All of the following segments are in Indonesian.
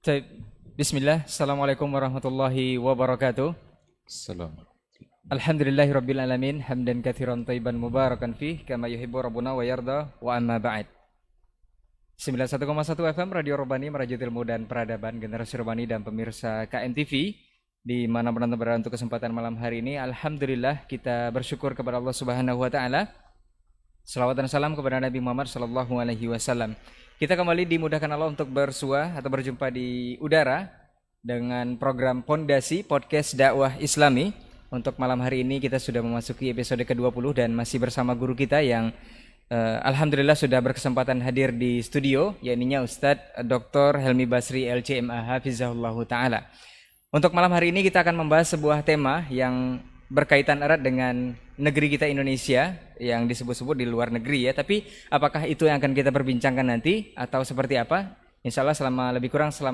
Baik. Bismillah. Assalamualaikum warahmatullahi wabarakatuh. Assalamualaikum. Alhamdulillahirabbil alamin hamdan katsiran thayyiban mubarakan fih kama yuhibbu rabbuna wa yarda wa amma ba'd. 91,1 FM Radio Robani merajut ilmu dan peradaban generasi Robani dan pemirsa KMTV di mana pun Anda berada untuk kesempatan malam hari ini. Alhamdulillah kita bersyukur kepada Allah Subhanahu wa taala. Salawat dan salam kepada Nabi Muhammad sallallahu alaihi wasallam. Kita kembali dimudahkan Allah untuk bersua atau berjumpa di udara dengan program Pondasi Podcast Dakwah Islami. Untuk malam hari ini kita sudah memasuki episode ke-20 dan masih bersama guru kita yang alhamdulillah sudah berkesempatan hadir di studio, yakni Ustadz Dr. Helmi Basri LCMA Hafizahullah Ta'ala. Untuk malam hari ini kita akan membahas sebuah tema yang berkaitan erat dengan negeri kita Indonesia yang disebut-sebut di luar negeri ya. Tapi apakah itu yang akan kita perbincangkan nanti atau seperti apa? Insya Allah selama lebih kurang 1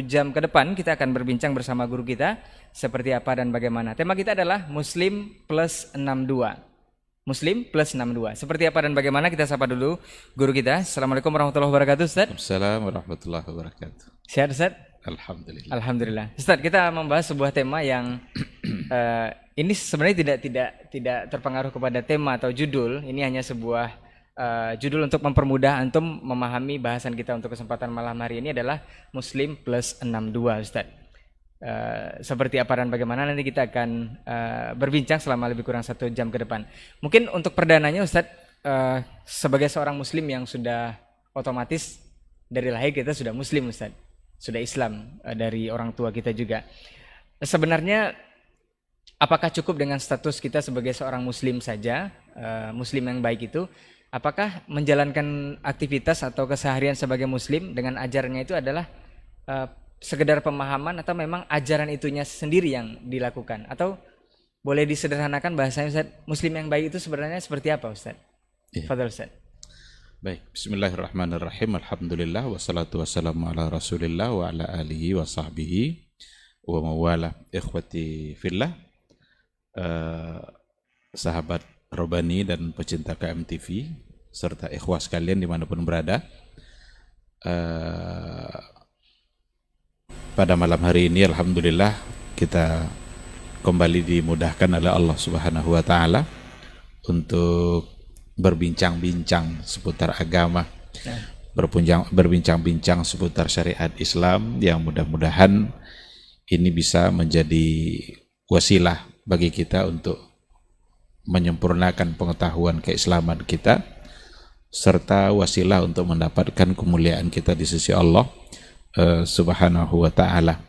jam ke depan kita akan berbincang bersama guru kita seperti apa dan bagaimana. Tema kita adalah Muslim plus 62. Muslim plus 62. Seperti apa dan bagaimana kita sapa dulu guru kita. Assalamualaikum warahmatullahi wabarakatuh Ustaz. Assalamualaikum warahmatullahi wabarakatuh. Sehat Ustaz? Alhamdulillah. Alhamdulillah. Ustaz, kita membahas sebuah tema yang ini sebenarnya tidak terpengaruh kepada tema atau judul. Ini hanya sebuah judul untuk mempermudah antum memahami bahasan kita untuk kesempatan malam hari ini adalah Muslim plus 62, Ustaz. Seperti apa dan bagaimana nanti kita akan berbincang selama lebih kurang 1 jam ke depan. Mungkin untuk perdananya Ustaz, sebagai seorang Muslim yang sudah otomatis dari lahir kita sudah Muslim Ustaz. Sudah Islam dari orang tua kita juga. Sebenarnya apakah cukup dengan status kita sebagai seorang Muslim saja, Muslim yang baik itu? Apakah menjalankan aktivitas atau keseharian sebagai Muslim dengan ajarannya itu adalah sekedar pemahaman atau memang ajaran itunya sendiri yang dilakukan? Atau boleh disederhanakan bahasanya Ustaz, Muslim yang baik itu sebenarnya seperti apa Ustaz? Fadhal Ustaz. Baik, bismillahirrahmanirrahim. Alhamdulillah wassalatu wassalamu ala Rasulillah wa ala alihi wa sahbihi wa mawala. Ikhwati fillah, sahabat Robani dan pecinta KMTV serta ikhwah sekalian dimanapun berada. Pada malam hari ini alhamdulillah kita kembali dimudahkan oleh Allah Subhanahu wa taala untuk berbincang-bincang seputar agama, berbincang-bincang seputar syariat Islam yang mudah-mudahan ini bisa menjadi wasilah bagi kita untuk menyempurnakan pengetahuan keislaman kita serta wasilah untuk mendapatkan kemuliaan kita di sisi Allah Subhanahu wa taala.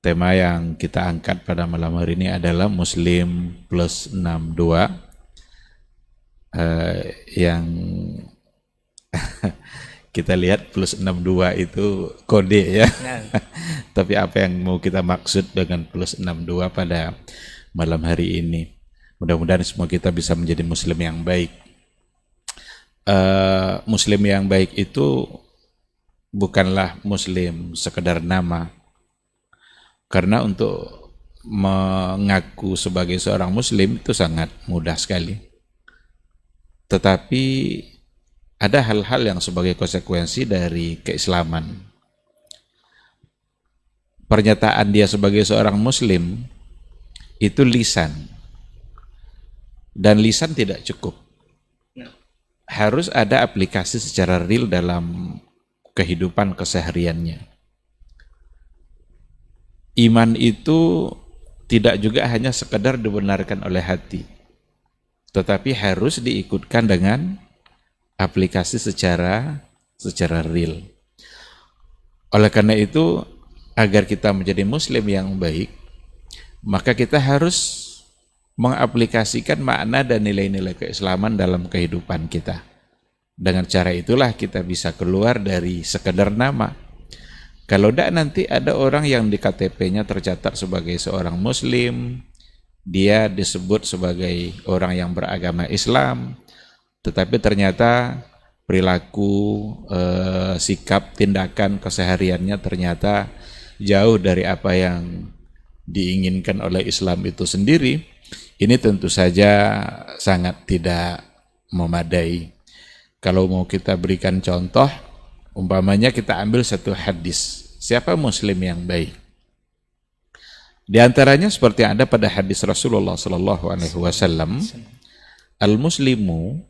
Tema yang kita angkat pada malam hari ini adalah Muslim plus 62. Yang kita lihat plus 62 itu kode ya. Tapi apa yang mau kita maksud dengan plus 62 pada malam hari ini? Mudah-mudahan semua kita bisa menjadi Muslim yang baik. Muslim yang baik itu bukanlah Muslim sekedar nama. Karena untuk mengaku sebagai seorang Muslim itu sangat mudah sekali. Tetapi ada hal-hal yang sebagai konsekuensi dari keislaman. Pernyataan dia sebagai seorang Muslim itu lisan. Dan lisan tidak cukup. Harus ada aplikasi secara real dalam kehidupan kesehariannya. Iman itu tidak juga hanya sekedar dibenarkan oleh hati, tetapi harus diikutkan dengan aplikasi secara real. Oleh karena itu, agar kita menjadi Muslim yang baik, maka kita harus mengaplikasikan makna dan nilai-nilai keislaman dalam kehidupan kita. Dengan cara itulah kita bisa keluar dari sekedar nama. Kalau tidak nanti ada orang yang di KTP-nya tercatat sebagai seorang Muslim, dia disebut sebagai orang yang beragama Islam, tetapi ternyata perilaku, sikap, tindakan, kesehariannya ternyata jauh dari apa yang diinginkan oleh Islam itu sendiri. Ini tentu saja sangat tidak memadai. Kalau mau kita berikan contoh, Umpamanya kita ambil satu hadis, siapa muslim yang baik? Di antaranya seperti yang ada pada hadis Rasulullah sallallahu alaihi wasallam, al-muslimu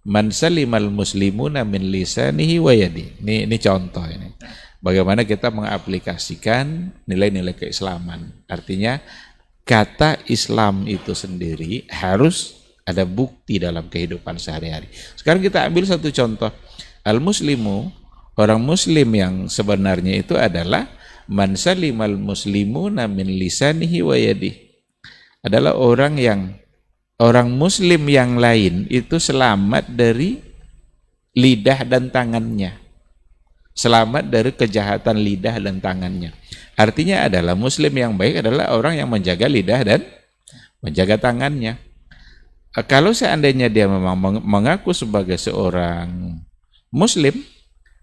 man salimal muslimuna min lisanihi wa yadihi. Ini contoh ini. Bagaimana kita mengaplikasikan nilai-nilai keislaman. Artinya kata Islam itu sendiri harus ada bukti dalam kehidupan sehari-hari. Sekarang kita ambil satu contoh. Al-muslimu, orang muslim yang sebenarnya itu adalah man salimal muslimuna min lisanihi wa yadihi. Adalah orang muslim yang lain itu selamat dari lidah dan tangannya. Selamat dari kejahatan lidah dan tangannya. Artinya adalah muslim yang baik adalah orang yang menjaga lidah dan menjaga tangannya. Kalau seandainya dia memang mengaku sebagai seorang muslim,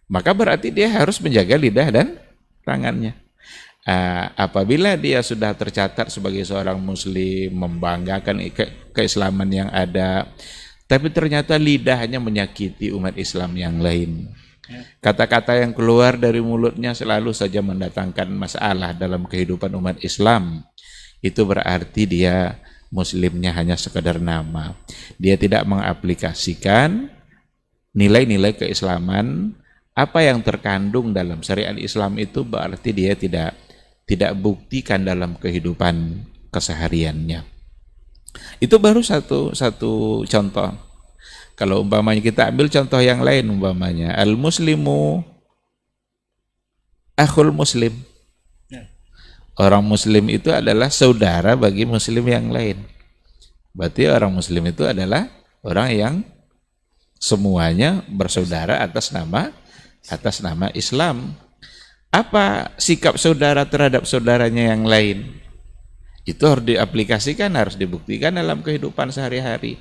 maka berarti dia harus menjaga lidah dan tangannya. Apabila dia sudah tercatat sebagai seorang muslim, membanggakan keislaman yang ada, tapi ternyata lidahnya menyakiti umat Islam yang lain. Kata-kata yang keluar dari mulutnya selalu saja mendatangkan masalah dalam kehidupan umat Islam. Itu berarti dia muslimnya hanya sekedar nama. Dia tidak mengaplikasikan nilai-nilai keislaman. Apa yang terkandung dalam syariat Islam itu berarti dia tidak buktikan dalam kehidupan kesehariannya. Itu baru satu contoh. Kalau umpamanya kita ambil contoh yang lain, umpamanya al-muslimu akhul muslim. Orang muslim itu adalah saudara bagi muslim yang lain. Berarti orang muslim itu adalah orang yang semuanya bersaudara atas nama Islam. Apa sikap saudara terhadap saudaranya yang lain? Itu harus diaplikasikan, harus dibuktikan dalam kehidupan sehari-hari.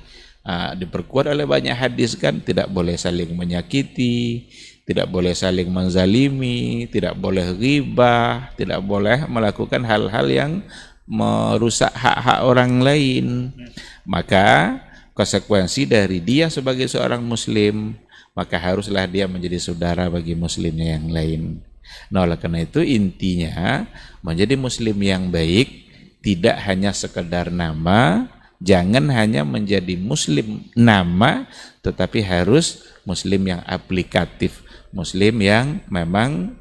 Diperkuat oleh banyak hadis kan, tidak boleh saling menyakiti, tidak boleh saling menzalimi, tidak boleh ghibah, tidak boleh melakukan hal-hal yang merusak hak-hak orang lain. Maka konsekuensi dari dia sebagai seorang muslim, maka haruslah dia menjadi saudara bagi muslimnya yang lain. Nah, oleh karena itu intinya menjadi muslim yang baik tidak hanya sekedar nama. Jangan hanya menjadi muslim nama, tetapi harus muslim yang aplikatif, muslim yang memang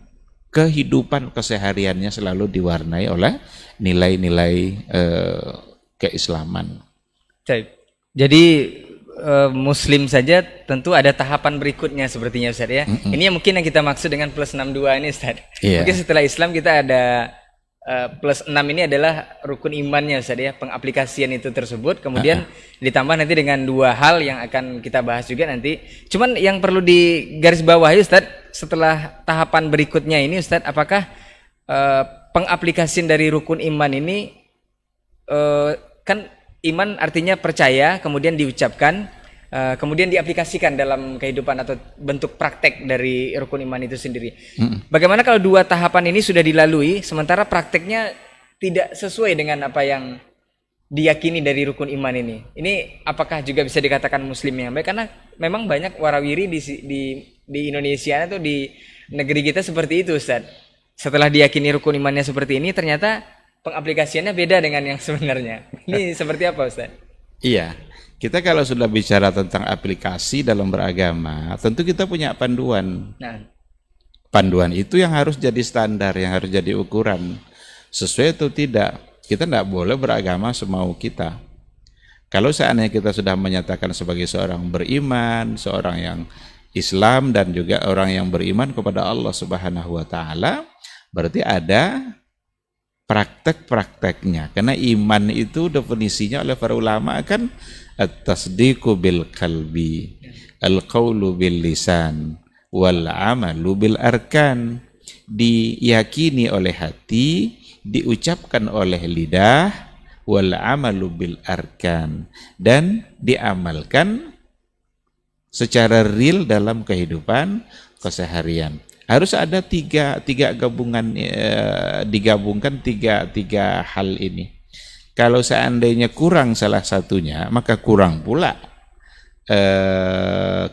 kehidupan kesehariannya selalu diwarnai oleh nilai-nilai keislaman. Jadi muslim saja tentu ada tahapan berikutnya sepertinya Ustaz ya. Ini yang mungkin yang kita maksud dengan plus 62 ini Ustaz. Yeah. Mungkin setelah Islam kita ada plus 6 ini adalah rukun imannya Ustaz ya, pengaplikasian itu tersebut, kemudian ditambah nanti dengan dua hal yang akan kita bahas juga nanti. Cuman yang perlu digarisbawahi Ustaz, setelah tahapan berikutnya ini Ustaz, apakah pengaplikasian dari rukun iman ini kan iman artinya percaya, kemudian diucapkan, kemudian diaplikasikan dalam kehidupan atau bentuk praktek dari rukun iman itu sendiri. Bagaimana kalau dua tahapan ini sudah dilalui, sementara prakteknya tidak sesuai dengan apa yang diyakini dari rukun iman ini? Ini apakah juga bisa dikatakan muslim yang baik? Karena memang banyak warawiri di Indonesia atau di negeri kita seperti itu Ustaz. Setelah diyakini rukun imannya seperti ini, ternyata pengaplikasiannya beda dengan yang sebenarnya. Ini seperti apa Ustaz? Iya. Kita kalau sudah bicara tentang aplikasi dalam beragama, tentu kita punya panduan. Panduan itu yang harus jadi standar, yang harus jadi ukuran. Sesuai atau tidak, kita tidak boleh beragama semau kita. Kalau seandainya kita sudah menyatakan sebagai seorang beriman, seorang yang Islam dan juga orang yang beriman kepada Allah Subhanahu wa taala, berarti ada praktek-prakteknya. Karena iman itu definisinya oleh para ulama kan at-tasdiqu bil qalbi, al-qawlu bil lisan, wal amalu bil arkan. Diyakini oleh hati, diucapkan oleh lidah, wal amalu bil arkan, dan diamalkan secara real dalam kehidupan keseharian. Harus ada tiga gabungan, digabungkan tiga hal ini. Kalau seandainya kurang salah satunya, maka kurang pula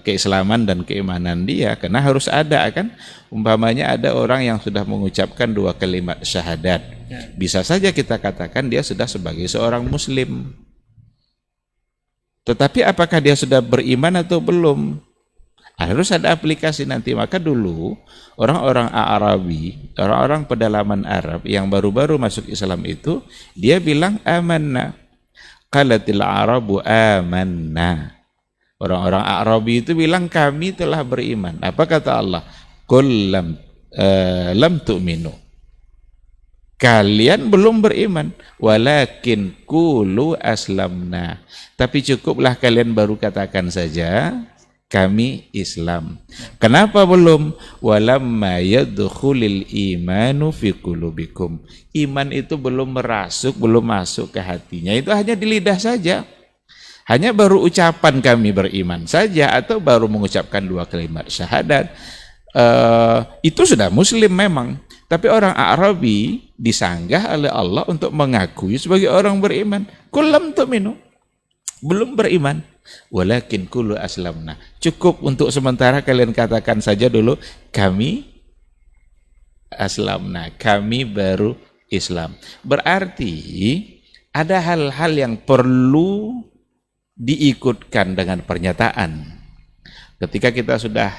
keislaman dan keimanan dia, karena harus ada kan. Umpamanya ada orang yang sudah mengucapkan 2 kalimat syahadat, bisa saja kita katakan dia sudah sebagai seorang muslim, tetapi apakah dia sudah beriman atau belum, harus ada aplikasi nanti. Maka dulu orang-orang Arabi, orang-orang pedalaman Arab yang baru-baru masuk Islam itu, dia bilang amanna, qalatil arabu amanna. Orang-orang Arabi itu bilang kami telah beriman. Apa kata Allah? Qul lam tu'minu. Kalian belum beriman. Walakin qulu aslamna. Tapi cukuplah kalian baru katakan saja kami Islam. Kenapa belum? Walamma yadkhulul imanu fi qulubikum. Iman itu belum masuk ke hatinya. Itu hanya di lidah saja. Hanya baru ucapan kami beriman saja, atau baru mengucapkan 2 kalimat syahadat. Itu sudah muslim memang. Tapi orang Arabi disanggah oleh Allah untuk mengakui sebagai orang beriman. Qul lam tu'minu. Belum beriman. Walakin qulu aslamna. Cukup untuk sementara kalian katakan saja dulu kami aslamna, kami baru Islam. Berarti ada hal-hal yang perlu diikutkan dengan pernyataan. Ketika kita sudah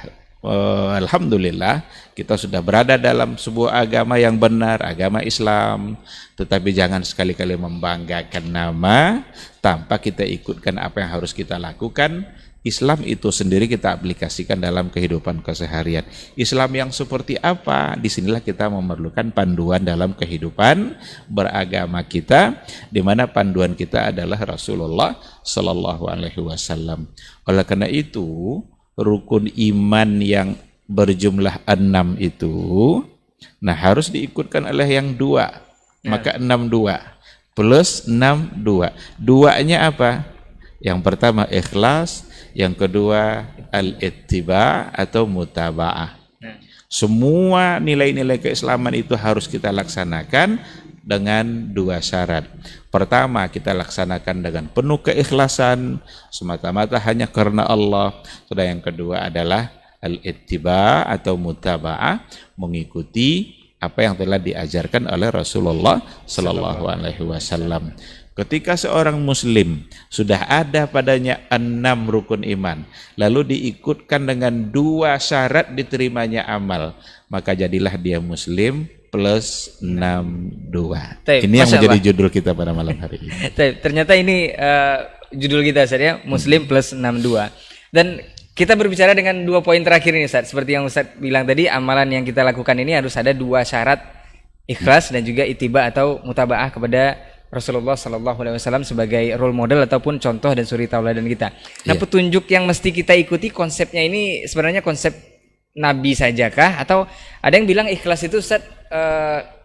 alhamdulillah kita sudah berada dalam sebuah agama yang benar, agama Islam, tetapi jangan sekali-kali membanggakan nama tanpa kita ikutkan apa yang harus kita lakukan. Islam itu sendiri kita aplikasikan dalam kehidupan keseharian. Islam yang seperti apa? Disinilah kita memerlukan panduan dalam kehidupan beragama kita, di mana panduan kita adalah Rasulullah Sallallahu Alaihi Wasallam. Oleh karena itu, rukun iman yang berjumlah 6 itu, nah harus diikutkan oleh yang 2. Maka 6-2 plus 6-2. 2-nya apa? Yang pertama ikhlas, yang kedua al-ittiba atau mutaba'ah. Semua nilai-nilai keislaman itu harus kita laksanakan dengan 2 syarat. Pertama, kita laksanakan dengan penuh keikhlasan, semata-mata hanya karena Allah. Sedang yang kedua adalah al-ittiba atau mutaba'ah, mengikuti apa yang telah diajarkan oleh Rasulullah Sallallahu Alaihi Wasallam. Ketika seorang muslim sudah ada padanya 6 rukun iman, lalu diikutkan dengan 2 syarat diterimanya amal, maka jadilah dia muslim plus 62. Ini yang menjadi judul kita pada malam hari ini. Ternyata ini judul kita, Ustaz, ya, muslim plus 62. Dan kita berbicara dengan 2 poin terakhir ini, Ustaz. Seperti yang Ustaz bilang tadi, amalan yang kita lakukan ini harus ada 2 syarat, ikhlas dan juga ittiba atau mutaba'ah kepada Rasulullah Sallallahu Alaihi Wasallam sebagai role model ataupun contoh dan suri tauladan kita. Nah, petunjuk yang mesti kita ikuti, konsepnya ini sebenarnya konsep Nabi sajakah? Atau ada yang bilang ikhlas itu, Ustaz,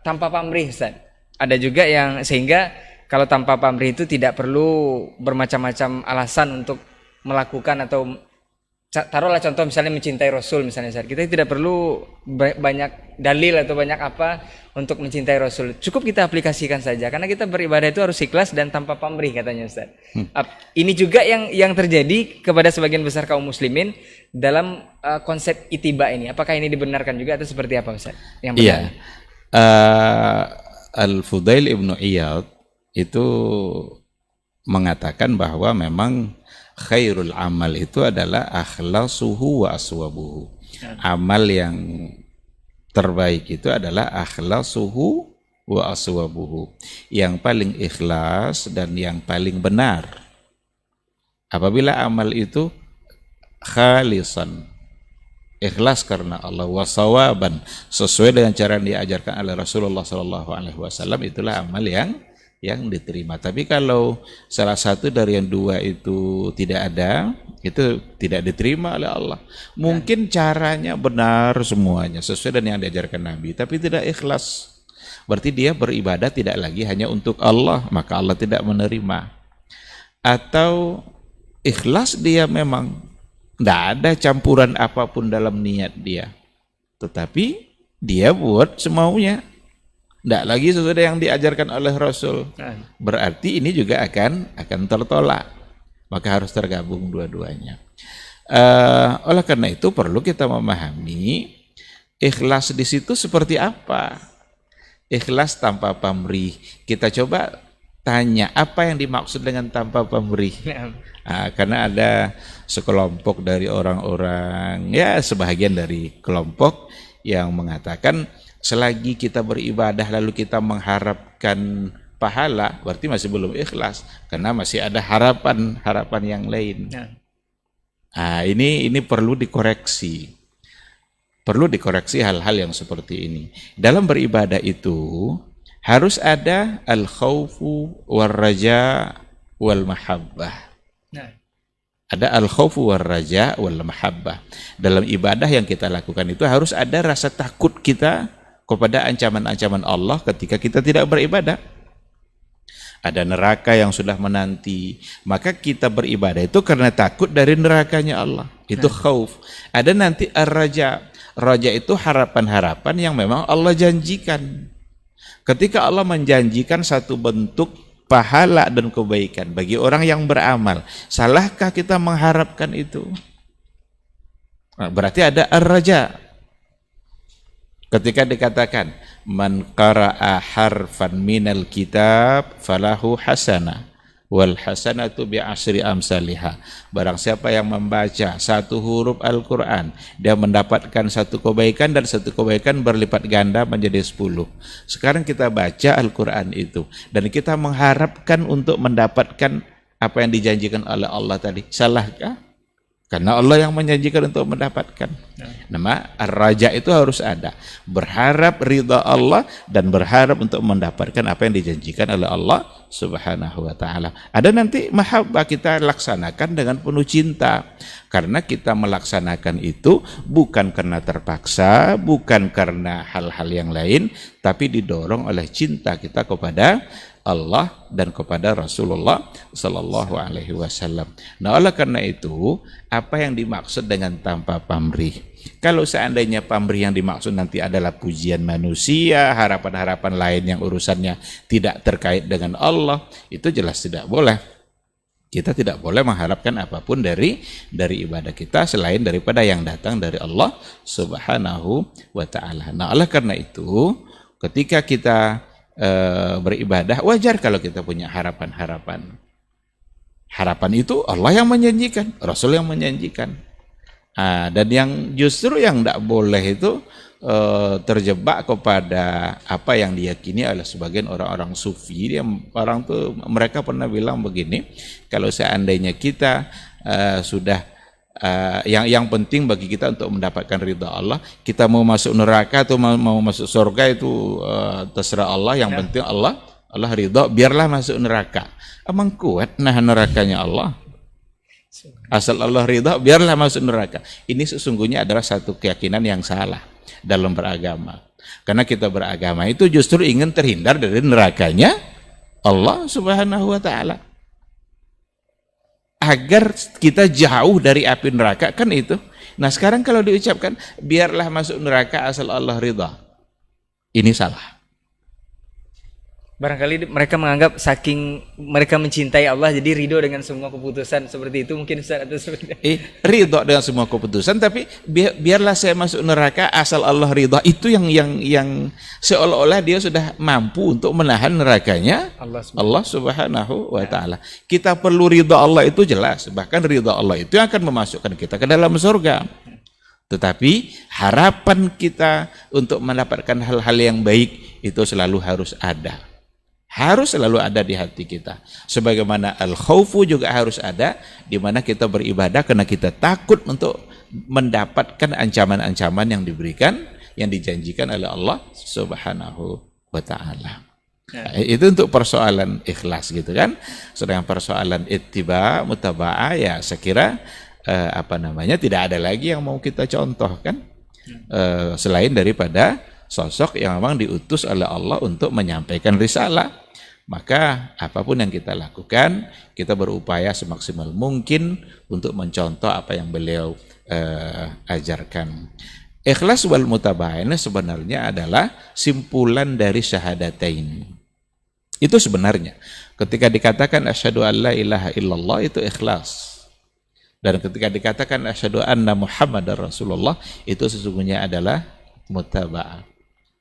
tanpa pamrih, Ustaz. Ada juga yang sehingga kalau tanpa pamrih itu tidak perlu bermacam-macam alasan untuk melakukan, atau taruhlah contoh misalnya mencintai Rasul misalnya, Ustaz. Kita tidak perlu banyak dalil atau banyak apa untuk mencintai Rasul. Cukup kita aplikasikan saja, karena kita beribadah itu harus ikhlas dan tanpa pamrih, katanya, Ustaz. Ini juga yang terjadi kepada sebagian besar kaum muslimin dalam konsep ittiba ini. Apakah ini dibenarkan juga atau seperti apa, Ustaz? Yang benar. Iya. Al-Fudail Ibnu Iyad itu mengatakan bahwa memang khairul amal itu adalah akhlasuhu wa aswabuhu. Amal yang terbaik itu adalah akhlasuhu wa aswabuhu, yang paling ikhlas dan yang paling benar. Apabila amal itu khalisan, ikhlas karena Allah, wasawaban, sesuai dengan cara yang diajarkan oleh Rasulullah Sallallahu Alaihi Wasallam, itulah amal yang diterima. Tapi kalau salah satu dari yang 2 itu tidak ada, itu tidak diterima oleh Allah. Mungkin caranya benar semuanya, sesuai dengan yang diajarkan Nabi, tapi tidak ikhlas. Berarti dia beribadah tidak lagi hanya untuk Allah, maka Allah tidak menerima. Atau ikhlas dia memang tidak ada campuran apapun dalam niat dia, tetapi dia buat semaunya, tidak lagi sesuai yang diajarkan oleh Rasul. Berarti ini juga akan tertolak. Maka harus tergabung dua-duanya. Oleh karena itu perlu kita memahami ikhlas di situ seperti apa. Ikhlas tanpa pamrih. Kita coba tanya apa yang dimaksud dengan tanpa pamrih. Karena ada sekelompok dari orang-orang, ya sebahagian dari kelompok yang mengatakan selagi kita beribadah lalu kita mengharapkan pahala, berarti masih belum ikhlas karena masih ada harapan yang lain. Ini perlu dikoreksi. Perlu dikoreksi hal-hal yang seperti ini. Dalam beribadah itu harus ada al-khawfu wal-raja wal-mahabbah. Ada al-khawfu wal-raja wal-mahabbah. Dalam ibadah yang kita lakukan itu harus ada rasa takut kita kepada ancaman-ancaman Allah ketika kita tidak beribadah. Ada neraka yang sudah menanti, maka kita beribadah itu karena takut dari nerakanya Allah. Itu khauf. Ada nanti ar-raja. Raja itu harapan-harapan yang memang Allah janjikan. Ketika Allah menjanjikan satu bentuk pahala dan kebaikan bagi orang yang beramal, salahkah kita mengharapkan itu? Berarti ada ar-raja. Ketika dikatakan man qara'a harfan minal kitab falahu hasanah wal hasanatu bi asyri amsalihha. Barang siapa yang membaca satu huruf Al-Qur'an, dia mendapatkan satu kebaikan dan satu kebaikan berlipat ganda menjadi 10. Sekarang kita baca Al-Qur'an itu dan kita mengharapkan untuk mendapatkan apa yang dijanjikan oleh Allah tadi. Salahkah? Karena Allah yang menjanjikan untuk mendapatkan. Nama ar-raja itu harus ada. Berharap ridha Allah dan berharap untuk mendapatkan apa yang dijanjikan oleh Allah Subhanahu wa ta'ala. Ada nanti mahabbah, kita laksanakan dengan penuh cinta. Karena kita melaksanakan itu bukan karena terpaksa, bukan karena hal-hal yang lain, tapi didorong oleh cinta kita kepada Allah dan kepada Rasulullah Sallallahu Alaihi Wasallam. Nah, oleh karena itu, apa yang dimaksud dengan tanpa pamrih? Kalau seandainya pamrih yang dimaksud nanti adalah pujian manusia, harapan-harapan lain yang urusannya tidak terkait dengan Allah, itu jelas tidak boleh. Kita tidak boleh mengharapkan apapun dari ibadah kita selain daripada yang datang dari Allah Subhanahu wa Ta'ala. Nah, oleh karena itu, ketika kita beribadah, wajar kalau kita punya harapan-harapan. Harapan itu Allah yang menjanjikan, Rasul yang menjanjikan. Dan yang justru yang tidak boleh itu terjebak kepada apa yang diyakini oleh sebagian orang-orang sufi. Orang tuh mereka pernah bilang begini, kalau seandainya kita sudah yang penting bagi kita untuk mendapatkan ridha Allah, kita mau masuk neraka atau mau masuk surga itu terserah Allah, yang penting Allah ridha, biarlah masuk neraka. Emang kuat nah nerakanya Allah? Asal Allah ridha, biarlah masuk neraka. Ini sesungguhnya adalah satu keyakinan yang salah dalam beragama. Karena kita beragama itu justru ingin terhindar dari nerakanya Allah Subhanahu wa Ta'ala, agar kita jauh dari api neraka, kan itu. Nah, sekarang kalau diucapkan biarlah masuk neraka asal Allah ridha, ini salah. Barangkali mereka menganggap saking mereka mencintai Allah jadi ridho dengan semua keputusan seperti itu mungkin, Ustaz, atau seperti ridho dengan semua keputusan, tapi biarlah saya masuk neraka asal Allah ridha, itu yang seolah-olah dia sudah mampu untuk menahan nerakanya Allah Subhanahu wa Ta'ala. Kita perlu ridha Allah itu jelas, bahkan ridha Allah itu yang akan memasukkan kita ke dalam surga. Tetapi harapan kita untuk mendapatkan hal-hal yang baik itu selalu harus ada. Harus selalu ada di hati kita. Sebagaimana al-khawfu juga harus ada, di mana kita beribadah karena kita takut untuk mendapatkan ancaman-ancaman yang diberikan, yang dijanjikan oleh Allah Subhanahu wa Ta'ala. Itu untuk persoalan ikhlas gitu kan. Sedangkan persoalan ittiba, mutaba'ah, ya saya kira tidak ada lagi yang mau kita contohkan selain daripada sosok yang memang diutus oleh Allah untuk menyampaikan risalah. Maka apapun yang kita lakukan, kita berupaya semaksimal mungkin untuk mencontoh apa yang beliau ajarkan. Ikhlas wal mutaba'ah ini sebenarnya adalah simpulan dari syahadatain. Itu sebenarnya. Ketika dikatakan asyhadu an la ilaha illallah itu ikhlas. Dan ketika dikatakan asyhadu anna Muhammadar Rasulullah itu sesungguhnya adalah mutaba'ah.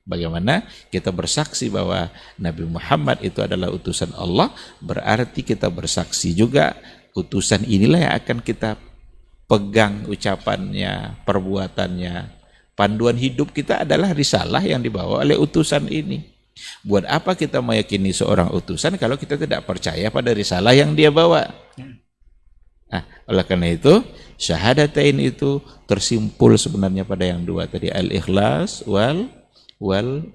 Bagaimana kita bersaksi bahwa Nabi Muhammad itu adalah utusan Allah, berarti kita bersaksi juga utusan inilah yang akan kita pegang ucapannya, perbuatannya. Panduan hidup kita adalah risalah yang dibawa oleh utusan ini. Buat apa kita meyakini seorang utusan kalau kita tidak percaya pada risalah yang dia bawa? Nah, oleh karena itu, syahadatain itu tersimpul sebenarnya pada yang dua tadi, al-ikhlas wal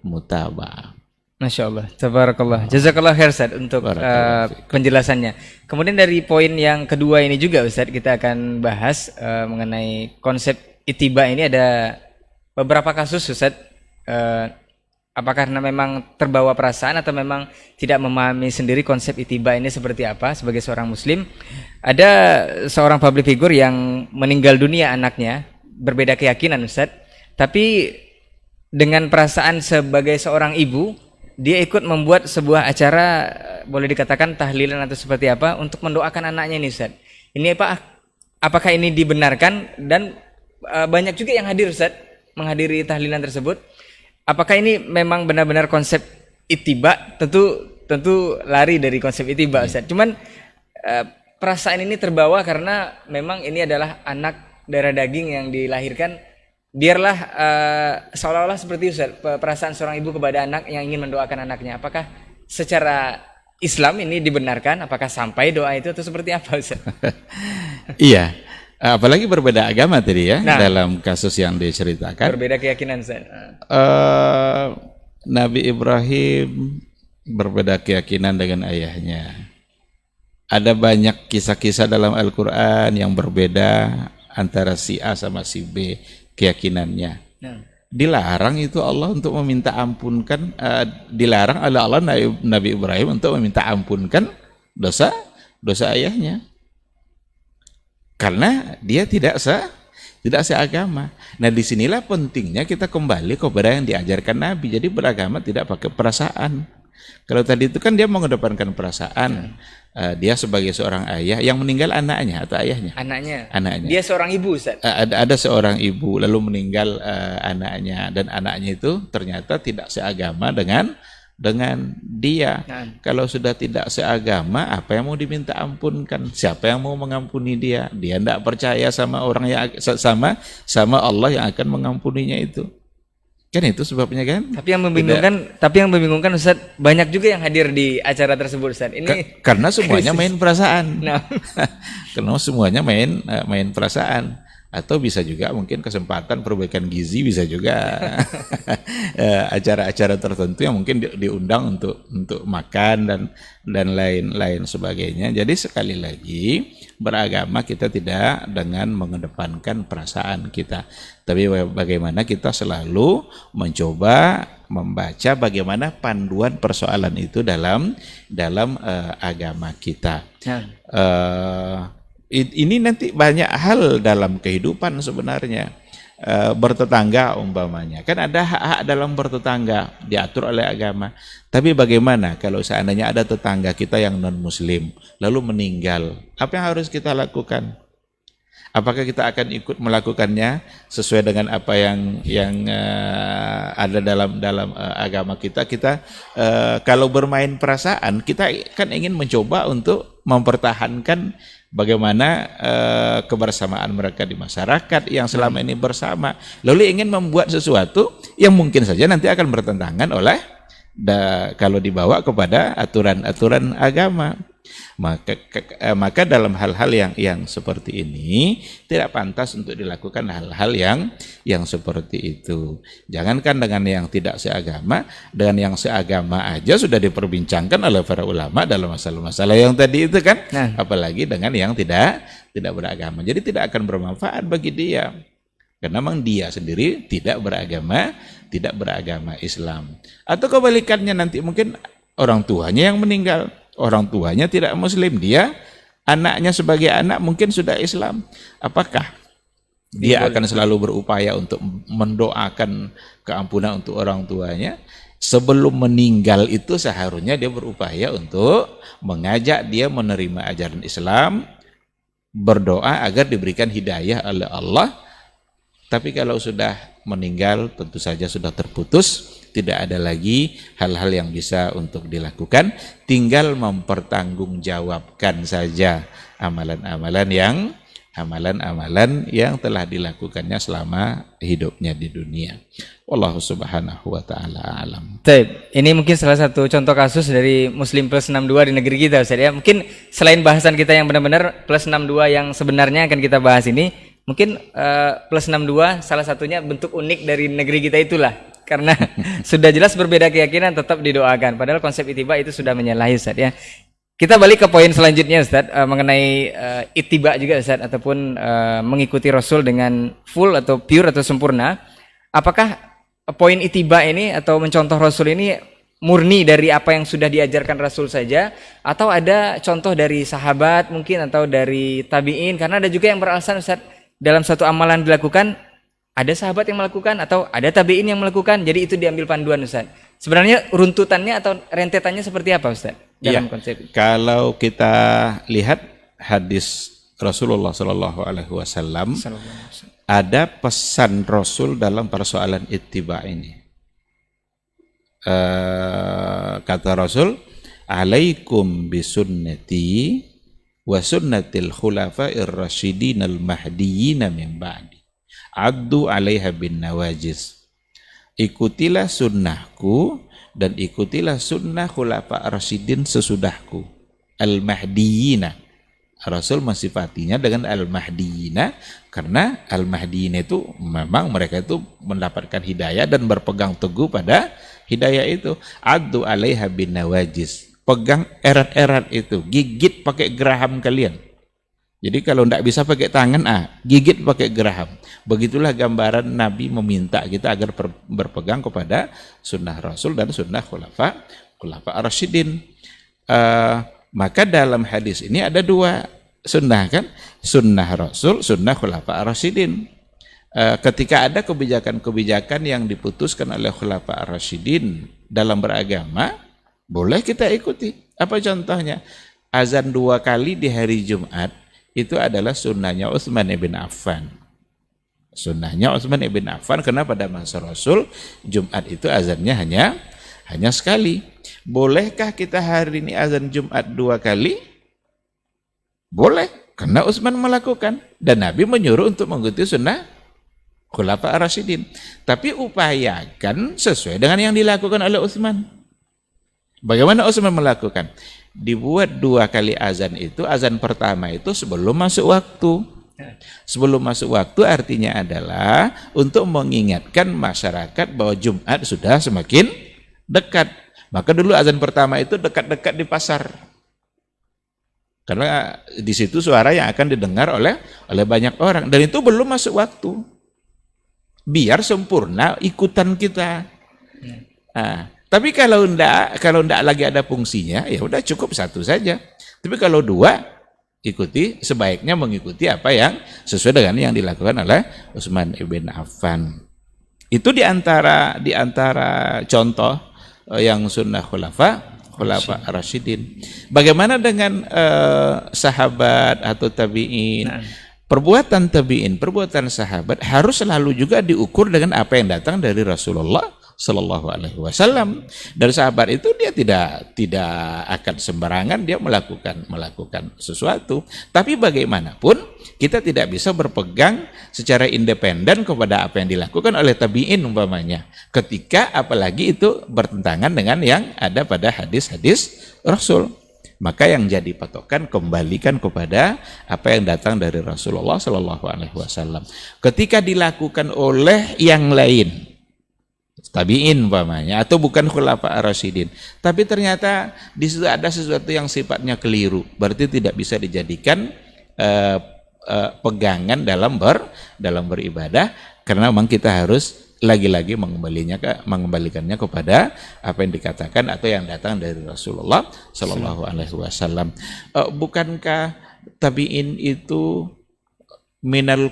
mutaba'ah. Masya Allah, tabarakallah, jazakallah khair Ustaz untuk penjelasannya. Kemudian dari poin yang kedua ini juga Ustaz, kita akan bahas mengenai konsep ittiba ini. Ada beberapa kasus Ustaz, apakah karena memang terbawa perasaan atau memang tidak memahami sendiri konsep ittiba ini seperti apa sebagai seorang muslim. Ada seorang public figure yang meninggal dunia anaknya, berbeda keyakinan Ustaz, tapi dengan perasaan sebagai seorang ibu, dia ikut membuat sebuah acara, boleh dikatakan tahlilan atau seperti apa, untuk mendoakan anaknya ini Ustaz. Ini apakah ini dibenarkan? Dan banyak juga yang hadir Ustaz, menghadiri tahlilan tersebut. Apakah ini memang benar-benar konsep ittiba? Tentu lari dari konsep ittiba Ustaz. Cuman perasaan ini terbawa karena memang ini adalah anak darah daging yang dilahirkan. Biarlah seolah-olah seperti Ustaz, perasaan seorang ibu kepada anak yang ingin mendoakan anaknya. Apakah secara Islam ini dibenarkan? Apakah sampai doa itu atau seperti apa Ustaz? Iya. Apalagi berbeda agama tadi ya, dalam kasus yang diceritakan. Berbeda keyakinan Ustaz. Nabi Ibrahim berbeda keyakinan dengan ayahnya. Ada banyak kisah-kisah dalam Al-Quran yang berbeda antara si A sama si B keyakinannya. Dilarang itu Allah untuk meminta ampunkan, dilarang oleh Allah Nabi Ibrahim untuk meminta ampunkan dosa ayahnya. Karena dia tidak seagama. Nah, disinilah pentingnya kita kembali kepada yang diajarkan Nabi. Jadi beragama tidak pakai perasaan. Kalau tadi itu kan dia mengedepankan perasaan. Dia sebagai seorang ayah yang meninggal anaknya atau ayahnya? Anaknya. Dia seorang ibu Ustaz. Ada seorang ibu lalu meninggal anaknya, dan anaknya itu ternyata tidak seagama dengan dia. Kalau sudah tidak seagama, apa yang mau diminta ampunkan? Siapa yang mau mengampuni dia? Dia tidak percaya sama orang yang sama Allah yang akan mengampuninya itu. Kan itu sebabnya kan? Tapi yang membingungkan Ustaz, banyak juga yang hadir di acara tersebut Ustaz. Ini karena semuanya main perasaan. Karena semuanya main perasaan. Atau bisa juga mungkin kesempatan perbaikan gizi, bisa juga acara-acara tertentu yang mungkin diundang untuk makan dan lain-lain sebagainya. Jadi sekali lagi, beragama kita tidak dengan mengedepankan perasaan kita, tapi bagaimana kita selalu mencoba membaca bagaimana panduan persoalan itu dalam agama kita. Ini nanti banyak hal dalam kehidupan sebenarnya. Bertetangga umpamanya, kan ada hak-hak dalam bertetangga diatur oleh agama. Tapi bagaimana kalau seandainya ada tetangga kita yang non muslim lalu meninggal, apa yang harus kita lakukan? Apakah kita akan ikut melakukannya sesuai dengan apa yang ada dalam agama kita? Kalau bermain perasaan, kita kan ingin mencoba untuk mempertahankan bagaimana kebersamaan mereka di masyarakat yang selama ini bersama, lalu ingin membuat sesuatu yang mungkin saja nanti akan bertentangan kalau dibawa kepada aturan-aturan agama. Maka dalam hal-hal yang seperti ini tidak pantas untuk dilakukan hal-hal yang seperti itu. Jangankan dengan yang tidak seagama, dengan yang seagama aja sudah diperbincangkan oleh para ulama dalam masalah-masalah yang tadi itu kan. Apalagi dengan yang tidak beragama. Jadi tidak akan bermanfaat bagi dia. Karena memang dia sendiri tidak beragama Islam. Atau kebalikannya, nanti mungkin orang tuanya yang meninggal, orang tuanya tidak muslim, dia anaknya sebagai anak mungkin sudah Islam. Apakah Dia akan selalu berupaya untuk mendoakan keampunan untuk orang tuanya. Sebelum meninggal itu seharusnya dia berupaya untuk mengajak dia menerima ajaran Islam, berdoa agar diberikan hidayah oleh Allah. Tapi kalau sudah meninggal tentu saja sudah terputus, tidak ada lagi hal-hal yang bisa untuk dilakukan, tinggal mempertanggungjawabkan saja amalan-amalan yang telah dilakukannya selama hidupnya di dunia. Wallahu subhanahu wa ta'ala alam. Baik, ini mungkin salah satu contoh kasus dari Muslim plus 62 di negeri kita, Ustaz ya. Mungkin selain bahasan kita yang benar-benar plus 62 yang sebenarnya akan kita bahas ini, mungkin plus 62 salah satunya bentuk unik dari negeri kita itulah. Karena sudah jelas berbeda keyakinan tetap didoakan. Padahal konsep ittiba itu sudah menyalahi, Ustaz ya. Kita balik ke poin selanjutnya, Ustaz, mengenai ittiba juga, Ustaz, ataupun mengikuti Rasul dengan full atau pure atau sempurna. Apakah poin ittiba ini atau mencontoh Rasul ini murni dari apa yang sudah diajarkan Rasul saja, atau ada contoh dari sahabat mungkin atau dari tabi'in? Karena ada juga yang beralasan, Ustaz, dalam satu amalan dilakukan ada sahabat yang melakukan atau ada tabi'in yang melakukan, jadi itu diambil panduan, Ustaz. Sebenarnya runtutannya atau rentetannya seperti apa, Ustaz, dalam konsep itu? Kalau kita lihat hadis Rasulullah Shallallahu Alaihi Wasallam, ada pesan Rasul dalam persoalan ittiba ini. Kata Rasul, alaikum bisunnati wa sunnatil khulafa'ir rasyidin al-mahdiyyin min ba'di. Addu 'alaiha bin nawajis. Ikutilah sunnahku dan ikutilah sunnah khulafa' rasyidin sesudahku. Al-mahdiyina. Rasul mensifatinya dengan al-mahdiyina karena al-mahdiyina itu memang mereka itu mendapatkan hidayah dan berpegang teguh pada hidayah itu. Addu 'alaiha bin nawajis. Pegang erat-erat itu, gigit pakai geraham kalian. Jadi kalau tidak bisa pakai tangan, gigit pakai geraham. Begitulah gambaran Nabi meminta kita agar berpegang kepada sunnah Rasul dan sunnah khulafa ar-rasyidin. Maka dalam hadis ini ada dua sunnah kan, sunnah Rasul, sunnah khulafa ar-rasyidin. Ketika ada kebijakan-kebijakan yang diputuskan oleh khulafa ar-rasyidin dalam beragama, boleh kita ikuti. Apa contohnya? Azan 2 kali di hari Jumat itu adalah sunnahnya Utsman ibn Affan. Sunnahnya Utsman ibn Affan karena pada masa Rasul Jumat itu azannya hanya sekali. Bolehkah kita hari ini azan Jumat 2 kali? Boleh, karena Utsman melakukan dan Nabi menyuruh untuk mengikuti sunnah Khulafa ar-Rasyidin. Tapi upayakan sesuai dengan yang dilakukan oleh Utsman. Bagaimana Utsman melakukan? Dibuat 2 kali azan itu, azan pertama itu sebelum masuk waktu. Sebelum masuk waktu artinya adalah untuk mengingatkan masyarakat bahwa Jumat sudah semakin dekat. Maka dulu azan pertama itu dekat-dekat di pasar. Karena di situ suara yang akan didengar oleh banyak orang dan itu belum masuk waktu. Biar sempurna ikutan kita. Tapi kalau enggak lagi ada fungsinya, ya udah cukup 1 saja. Tapi kalau 2, sebaiknya mengikuti apa yang sesuai dengan yang dilakukan oleh Utsman ibn Affan. Itu di antara contoh yang sunnah khulafa ar-rasyidin. Bagaimana dengan sahabat atau tabi'in? Perbuatan tabi'in, perbuatan sahabat harus selalu juga diukur dengan apa yang datang dari Rasulullah Sallallahu Alaihi Wasallam. Dan sahabat itu dia tidak akan sembarangan dia melakukan sesuatu. Tapi bagaimanapun kita tidak bisa berpegang secara independen kepada apa yang dilakukan oleh tabi'in umpamanya. Ketika apalagi itu bertentangan dengan yang ada pada hadis-hadis Rasul. Maka yang jadi patokan kembalikan kepada apa yang datang dari Rasulullah Sallallahu Alaihi Wasallam. Ketika dilakukan oleh yang lain, tabi'in umpamanya atau bukan khulafa ar-rasyidin, tapi ternyata di situ ada sesuatu yang sifatnya keliru, berarti tidak bisa dijadikan pegangan dalam beribadah, karena memang kita harus lagi-lagi mengembalikannya kepada apa yang dikatakan atau yang datang dari Rasulullah Sallallahu Alaihi Wasallam. Bukankah tabi'in itu minal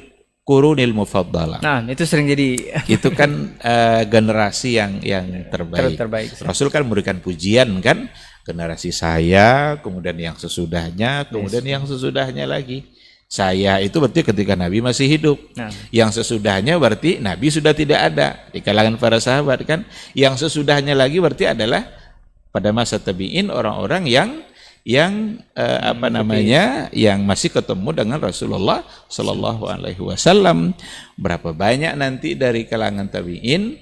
qurunil mufaddalah. Nah, itu sering jadi Itu kan generasi yang terbaik. terbaik. Rasul kan memberikan pujian kan, generasi saya, kemudian yang sesudahnya, kemudian yang sesudahnya lagi. Saya itu berarti ketika Nabi masih hidup. Nah, Yang sesudahnya berarti Nabi sudah tidak ada di kalangan para sahabat kan. Yang sesudahnya lagi berarti adalah pada masa tabi'in orang-orang yang yang masih ketemu dengan Rasulullah Shallallahu Alaihi Wasallam. Berapa banyak nanti dari kalangan tabi'in,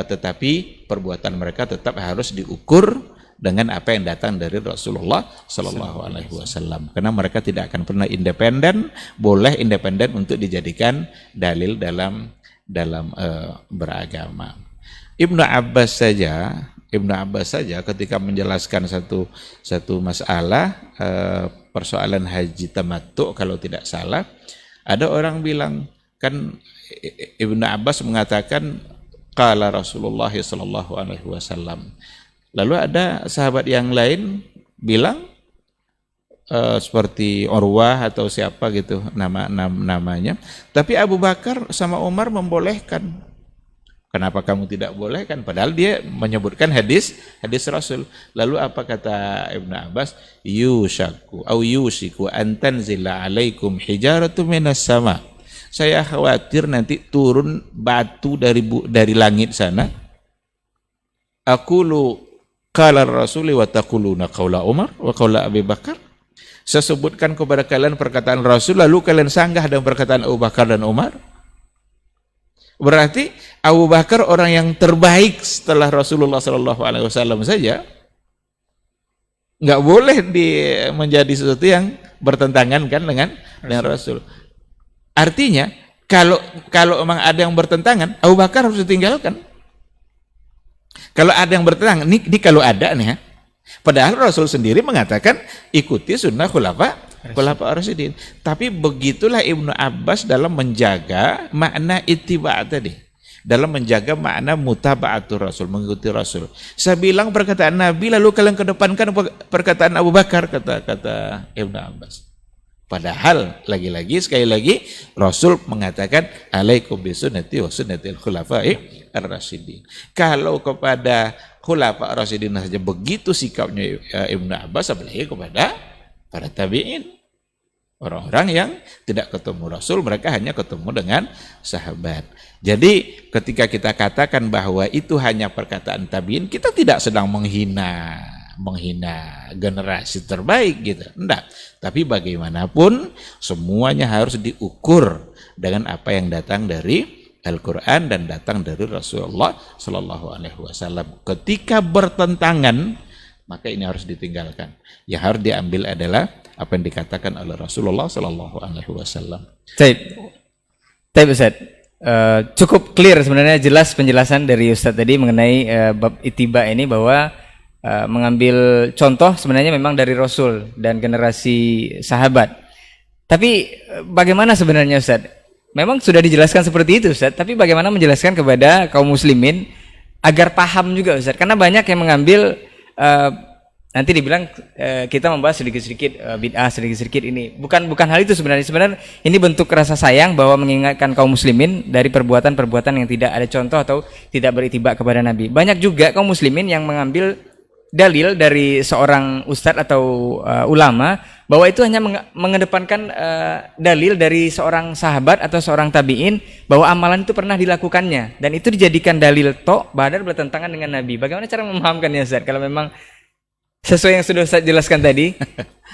tetapi perbuatan mereka tetap harus diukur dengan apa yang datang dari Rasulullah Shallallahu Alaihi Wasallam. Karena mereka tidak akan pernah independen, boleh independen untuk dijadikan dalil dalam beragama. Ibnu Abbas saja ketika menjelaskan satu masalah, persoalan haji tamattu kalau tidak salah, ada orang bilang kan Ibnu Abbas mengatakan qala Rasulullah sallallahu alaihi wasallam. Lalu ada sahabat yang lain bilang seperti Urwah atau siapa gitu namanya, tapi Abu Bakar sama Umar membolehkan. Kenapa kamu tidak boleh kan? Padahal dia menyebutkan hadis Rasul. Lalu apa kata Ibnu Abbas? Yusiku an tanzila alaikum hijaratu minas sama. Saya khawatir nanti turun batu dari langit sana. Aqulu qala Rasuli wa taquluna qaula Umar wa qaula Abi Bakar. Saya sebutkan kepada kalian perkataan Rasul, lalu kalian sanggah dengan perkataan Abu Bakar dan Umar. Berarti Abu Bakar orang yang terbaik setelah Rasulullah Shallallahu Alaihi Wasallam saja nggak boleh menjadi sesuatu yang bertentangan kan dengan Rasul. Artinya kalau memang ada yang bertentangan, Abu Bakar harus ditinggalkan. Kalau ada yang bertentangan, ini kalau ada nih ya. Padahal Rasul sendiri mengatakan ikuti sunnah khulafa Rasyidin. Tapi begitulah Ibnu Abbas dalam menjaga makna ittiba' tadi. Dalam menjaga makna mutaba'atur Rasul, mengikuti Rasul. Saya bilang perkataan Nabi lalu kalian kedepankan perkataan Abu Bakar, kata Ibnu Abbas. Padahal sekali lagi Rasul mengatakan alaikum bisunnati wa sunnatil khulafa'i ar-rasyidin. Kalau kepada khulafa ar-rasyidin saja begitu sikapnya Ibnu Abbas, apalagi kepada para tabi'in. Orang-orang yang tidak ketemu Rasul, mereka hanya ketemu dengan sahabat. Jadi ketika kita katakan bahwa itu hanya perkataan tabi'in, kita tidak sedang menghina generasi terbaik gitu. Enggak. Tapi bagaimanapun semuanya harus diukur dengan apa yang datang dari Al-Quran dan datang dari Rasulullah Sallallahu Alaihi Wasallam. Ketika bertentangan, maka ini harus ditinggalkan. Yang harus diambil adalah apa yang dikatakan oleh Rasulullah Sallallahu Alaihi Wasallam. Baik Ustaz. Cukup clear sebenarnya, jelas penjelasan dari Ustaz tadi mengenai bab ittiba ini, bahwa mengambil contoh sebenarnya memang dari Rasul dan generasi sahabat. Tapi bagaimana sebenarnya Ustaz? Memang sudah dijelaskan seperti itu Ustaz, tapi bagaimana menjelaskan kepada kaum muslimin agar paham juga Ustaz? Karena banyak yang mengambil nanti dibilang kita membahas sedikit-sedikit bid'ah, sedikit-sedikit ini. Bukan hal itu sebenarnya. Sebenarnya ini bentuk rasa sayang bahwa mengingatkan kaum muslimin dari perbuatan-perbuatan yang tidak ada contoh atau tidak beritibak kepada Nabi. Banyak juga kaum muslimin yang mengambil dalil dari seorang ustadz atau ulama bahwa itu hanya mengedepankan dalil dari seorang sahabat atau seorang tabi'in bahwa amalan itu pernah dilakukannya dan itu dijadikan dalil padahal bertentangan dengan Nabi. Bagaimana cara memahamkannya Ustaz kalau memang sesuai yang sudah Ustaz jelaskan tadi?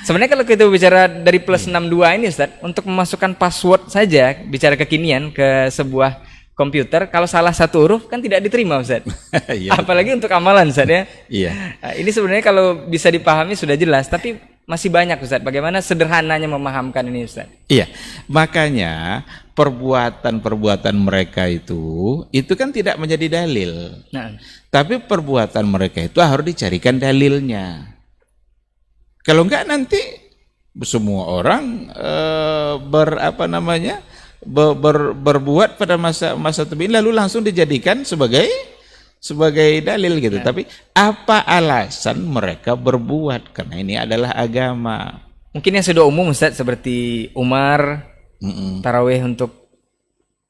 Sebenarnya kalau kita bicara dari plus 62 ini Ustaz, untuk memasukkan password saja, bicara kekinian ke sebuah komputer, kalau salah satu huruf kan tidak diterima Ustaz. Iya. Apalagi untuk amalan Ustaz ya. Iya. Nah, ini sebenarnya kalau bisa dipahami sudah jelas, tapi masih banyak Ustaz. Bagaimana sederhananya memahamkan ini Ustaz? Iya. Makanya perbuatan-perbuatan mereka itu kan tidak menjadi dalil. Nah, tapi perbuatan mereka itu harus dicarikan dalilnya. Kalau enggak nanti semua orang berbuat pada masa tabi'in lalu langsung dijadikan sebagai dalil gitu. Ya. Tapi apa alasan mereka berbuat? Karena ini adalah agama. mungkin yang sudah umum Ustaz seperti Umar tarawih untuk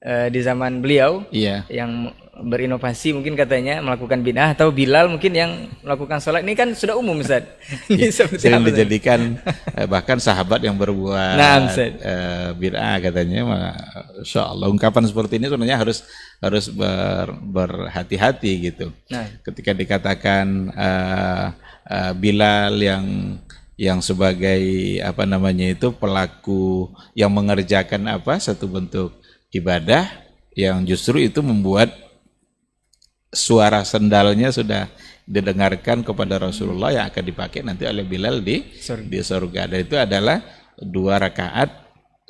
di zaman beliau Iya. yang berinovasi mungkin katanya melakukan bid'ah, atau Bilal mungkin yang melakukan sholat. Ini kan sudah umum Ustaz. Ini seperti Sering apa, Ustaz? dijadikan bahkan sahabat yang berbuat Nah, Ustaz. bid'ah katanya. Masya Allah, ungkapan seperti ini sebenarnya harus berhati-hati gitu. Nah. Ketika dikatakan Bilal yang sebagai apa namanya itu pelaku yang mengerjakan satu bentuk ibadah yang justru itu membuat suara sendalnya sudah didengarkan kepada Rasulullah yang akan dipakai nanti oleh Bilal di surga. Dan itu adalah 2 rakaat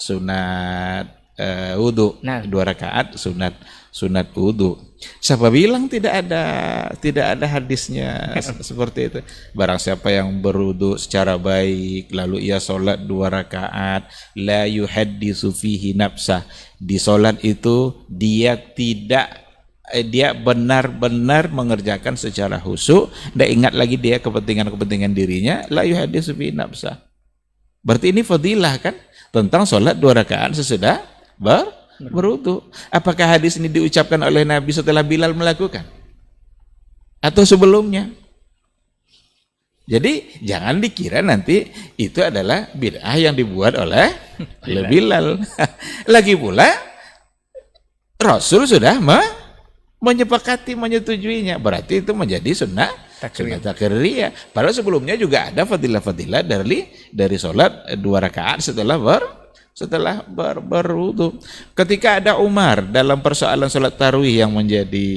sunat wudhu. Nah. 2 rakaat sunat wudhu. Siapa bilang tidak ada hadisnya seperti itu? Barang siapa yang berwudhu secara baik lalu ia sholat 2 rakaat, la yuhaddisu fihi nafsah. Di sholat itu dia benar-benar mengerjakan secara khusyuk, dan ingat lagi dia kepentingan dirinya, la yuhaddisu fihi nafsah. Berarti ini fadilah kan tentang sholat 2 rakaat sesudah berwudu. Apakah hadis ini diucapkan oleh Nabi setelah Bilal melakukan atau sebelumnya? Jadi jangan dikira nanti itu adalah bid'ah yang dibuat oleh Bilal. Lagi pula Rasul sudah menyepakati, menyetujuinya. Berarti itu menjadi sunnah takriyah. Padahal sebelumnya juga ada fadilah-fadilah dari sholat 2 rakaat setelah berwudu. Ketika ada Umar dalam persoalan sholat tarawih yang menjadi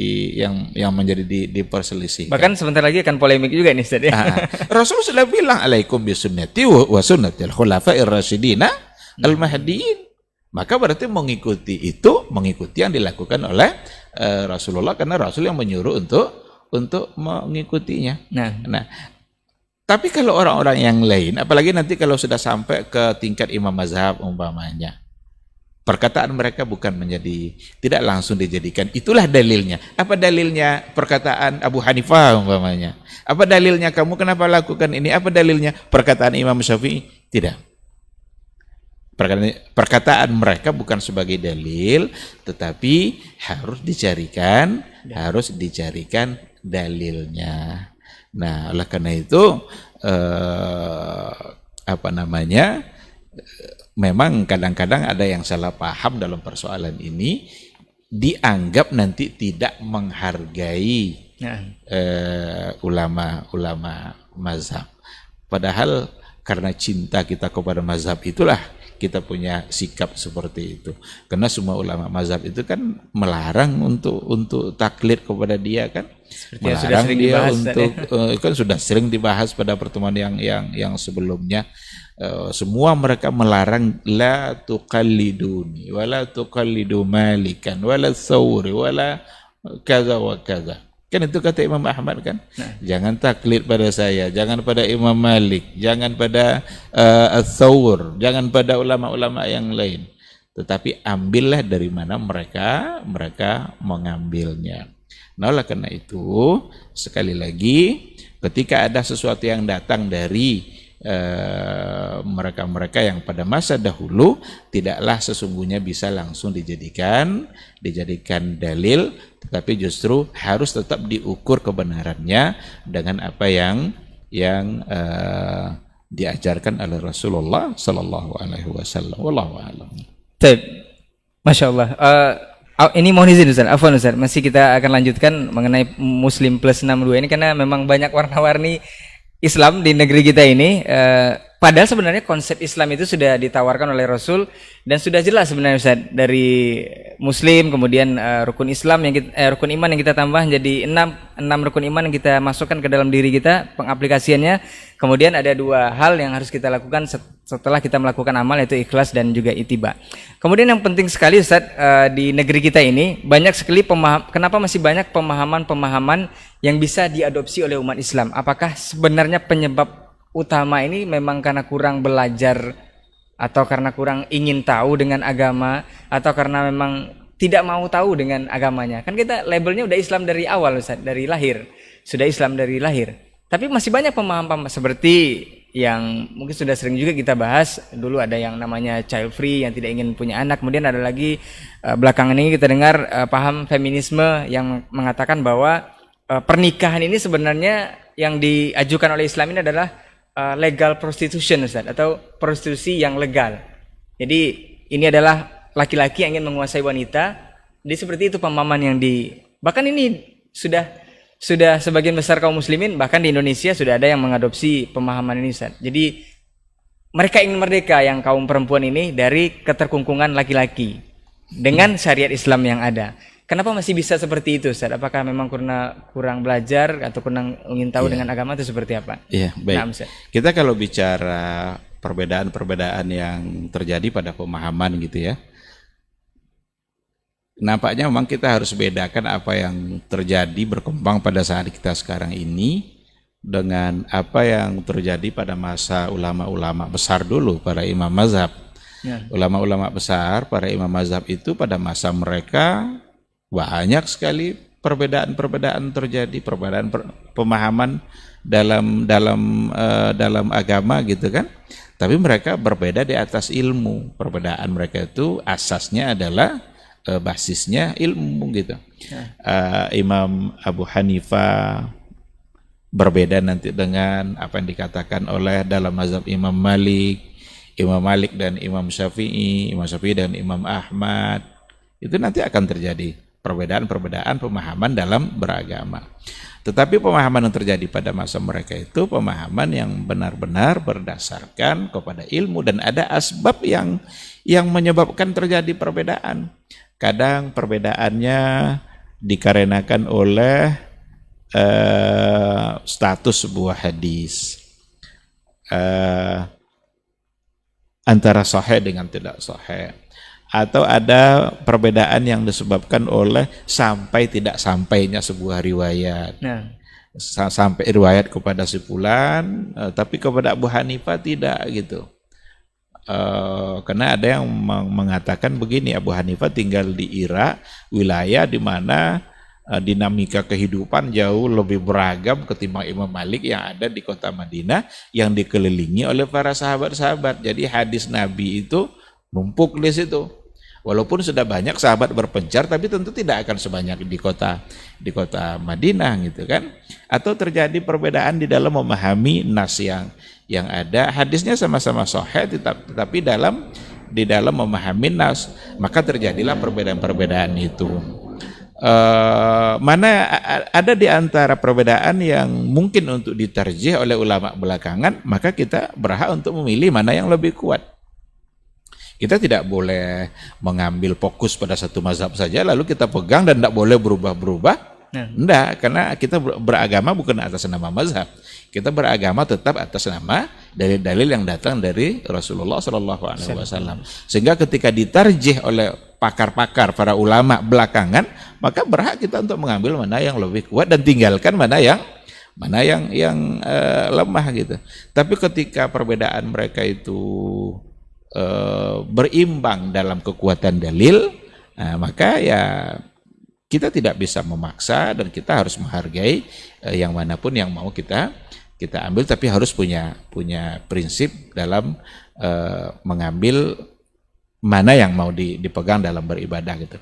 diperselisihkan. Bahkan sebentar lagi akan polemik juga nih Ustaz ya. Rasul sudah bilang alaikum bisunnati wa sunnatil khulafa'ir rasyidina al-mahdiyyin. Maka berarti mengikuti yang dilakukan oleh Rasulullah, karena Rasul yang menyuruh untuk mengikutinya. Nah, tapi kalau orang-orang yang lain, apalagi nanti kalau sudah sampai ke tingkat imam mazhab umpamanya, perkataan mereka tidak langsung dijadikan itulah dalilnya. Apa dalilnya perkataan Abu Hanifah umpamanya? Apa dalilnya kamu kenapa lakukan ini? Apa dalilnya perkataan Imam Syafi'i? Tidak. Perkataan mereka bukan sebagai dalil, tetapi harus dicarikan dalilnya. Nah, oleh karena itu memang kadang-kadang ada yang salah paham dalam persoalan ini, dianggap nanti tidak menghargai ulama mazhab. Padahal karena cinta kita kepada mazhab itulah kita punya sikap seperti itu. Karena semua ulama mazhab itu kan melarang untuk taklid kepada dia kan. Melarang dia untuk kan sudah sering dibahas pada pertemuan yang sebelumnya. Semua mereka melarang la tuqalliduni wala tuqallidu malikan wala thawri wala kaza wa kaza. Kan itu kata Imam Ahmad kan. Jangan taklid pada saya, jangan pada Imam Malik, jangan pada Ats-Tsawr, jangan pada ulama-ulama yang lain. Tetapi ambillah dari mana mereka mengambilnya. Nah, oleh karena itu sekali lagi ketika ada sesuatu yang datang dari mereka-mereka yang pada masa dahulu, tidaklah sesungguhnya bisa langsung dijadikan dalil, tetapi justru harus tetap diukur kebenarannya dengan apa yang diajarkan oleh Rasulullah Sallallahu Alaihi Wasallam. Wallahu a'lam. Masya Allah. Ini mohon izin Ustaz, afwan Ustaz, masih kita akan lanjutkan mengenai Muslim Plus 62 ini, karena memang banyak warna-warni Islam di negeri kita ini. Padahal sebenarnya konsep Islam itu sudah ditawarkan oleh Rasul dan sudah jelas sebenarnya Ustaz, dari Muslim, kemudian rukun Islam rukun iman yang kita tambah jadi 6 rukun iman yang kita masukkan ke dalam diri kita, pengaplikasiannya. Kemudian ada 2 hal yang harus kita lakukan setelah kita melakukan amal, yaitu ikhlas dan juga ittiba. Kemudian yang penting sekali Ustaz, di negeri kita ini banyak sekali kenapa masih banyak pemahaman-pemahaman yang bisa diadopsi oleh umat Islam? Apakah sebenarnya penyebab utama ini memang karena kurang belajar, atau karena kurang ingin tahu dengan agama, atau karena memang tidak mau tahu dengan agamanya? Kan kita labelnya udah Islam dari awal Ustaz, dari lahir sudah Islam dari lahir, tapi masih banyak pemahaman seperti yang mungkin sudah sering juga kita bahas. Dulu ada yang namanya child free yang tidak ingin punya anak, kemudian ada lagi belakangan ini kita dengar paham feminisme yang mengatakan bahwa pernikahan ini sebenarnya yang diajukan oleh Islam ini adalah legal prostitution, Ustaz, atau prostitusi yang legal. Jadi ini adalah laki-laki yang ingin menguasai wanita. Jadi seperti itu pemahaman yang bahkan ini sudah sebagian besar kaum muslimin, bahkan di Indonesia sudah ada yang mengadopsi pemahaman ini, Ustaz. Jadi mereka ingin merdeka, yang kaum perempuan ini, dari keterkungkungan laki-laki dengan syariat Islam yang ada. Kenapa masih bisa seperti itu, Ustaz? Apakah memang karena kurang belajar atau kurang ingin tahu dengan agama, itu seperti apa? Iya, baik. Nah, Ustaz. Kita kalau bicara perbedaan-perbedaan yang terjadi pada pemahaman gitu ya, nampaknya memang kita harus bedakan apa yang terjadi berkembang pada saat kita sekarang ini dengan apa yang terjadi pada masa ulama-ulama besar dulu, para imam mazhab. Ya. Ulama-ulama besar, para imam mazhab itu pada masa mereka banyak sekali perbedaan-perbedaan terjadi, perbedaan pemahaman dalam agama gitu kan. Tapi mereka berbeda di atas ilmu. Perbedaan mereka itu asasnya adalah basisnya ilmu gitu. Imam Abu Hanifah berbeda nanti dengan apa yang dikatakan oleh dalam mazhab Imam Malik, Imam Malik dan Imam Syafi'i, Imam Syafi'i dan Imam Ahmad. Itu nanti akan terjadi perbedaan-perbedaan pemahaman dalam beragama. Tetapi pemahaman yang terjadi pada masa mereka itu pemahaman yang benar-benar berdasarkan kepada ilmu, dan ada asbab yang menyebabkan terjadi perbedaan. Kadang perbedaannya dikarenakan oleh status sebuah hadis, antara sahih dengan tidak sahih, atau ada perbedaan yang disebabkan oleh sampai tidak sampainya sebuah riwayat. Sampai riwayat kepada si fulan, tapi kepada Abu Hanifah tidak gitu. Karena ada yang mengatakan begini, Abu Hanifah tinggal di Irak, wilayah di mana dinamika kehidupan jauh lebih beragam ketimbang Imam Malik yang ada di kota Madinah yang dikelilingi oleh para sahabat-sahabat. Jadi hadis Nabi itu numpuk di situ. Walaupun sudah banyak sahabat berpencar, tapi tentu tidak akan sebanyak di kota Madinah gitu kan. Atau terjadi perbedaan di dalam memahami nas yang ada, hadisnya sama-sama sahih, tetapi di dalam memahami nas, maka terjadilah perbedaan-perbedaan itu. Mana ada di antara perbedaan yang mungkin untuk ditarjih oleh ulama belakangan, maka kita berhak untuk memilih mana yang lebih kuat. Kita tidak boleh mengambil fokus pada satu mazhab saja lalu kita pegang dan tidak boleh berubah-berubah. Enggak, karena kita beragama bukan atas nama mazhab. Kita beragama tetap atas nama dalil-dalil yang datang dari Rasulullah SAW. Sehingga ketika ditarjih oleh pakar-pakar, para ulama belakangan, maka berhak kita untuk mengambil mana yang lebih kuat dan tinggalkan mana yang lemah gitu. Tapi ketika perbedaan mereka itu berimbang dalam kekuatan dalil, maka ya kita tidak bisa memaksa dan kita harus menghargai yang manapun yang mau kita ambil, tapi harus punya prinsip dalam mengambil mana yang mau dipegang dalam beribadah gitu.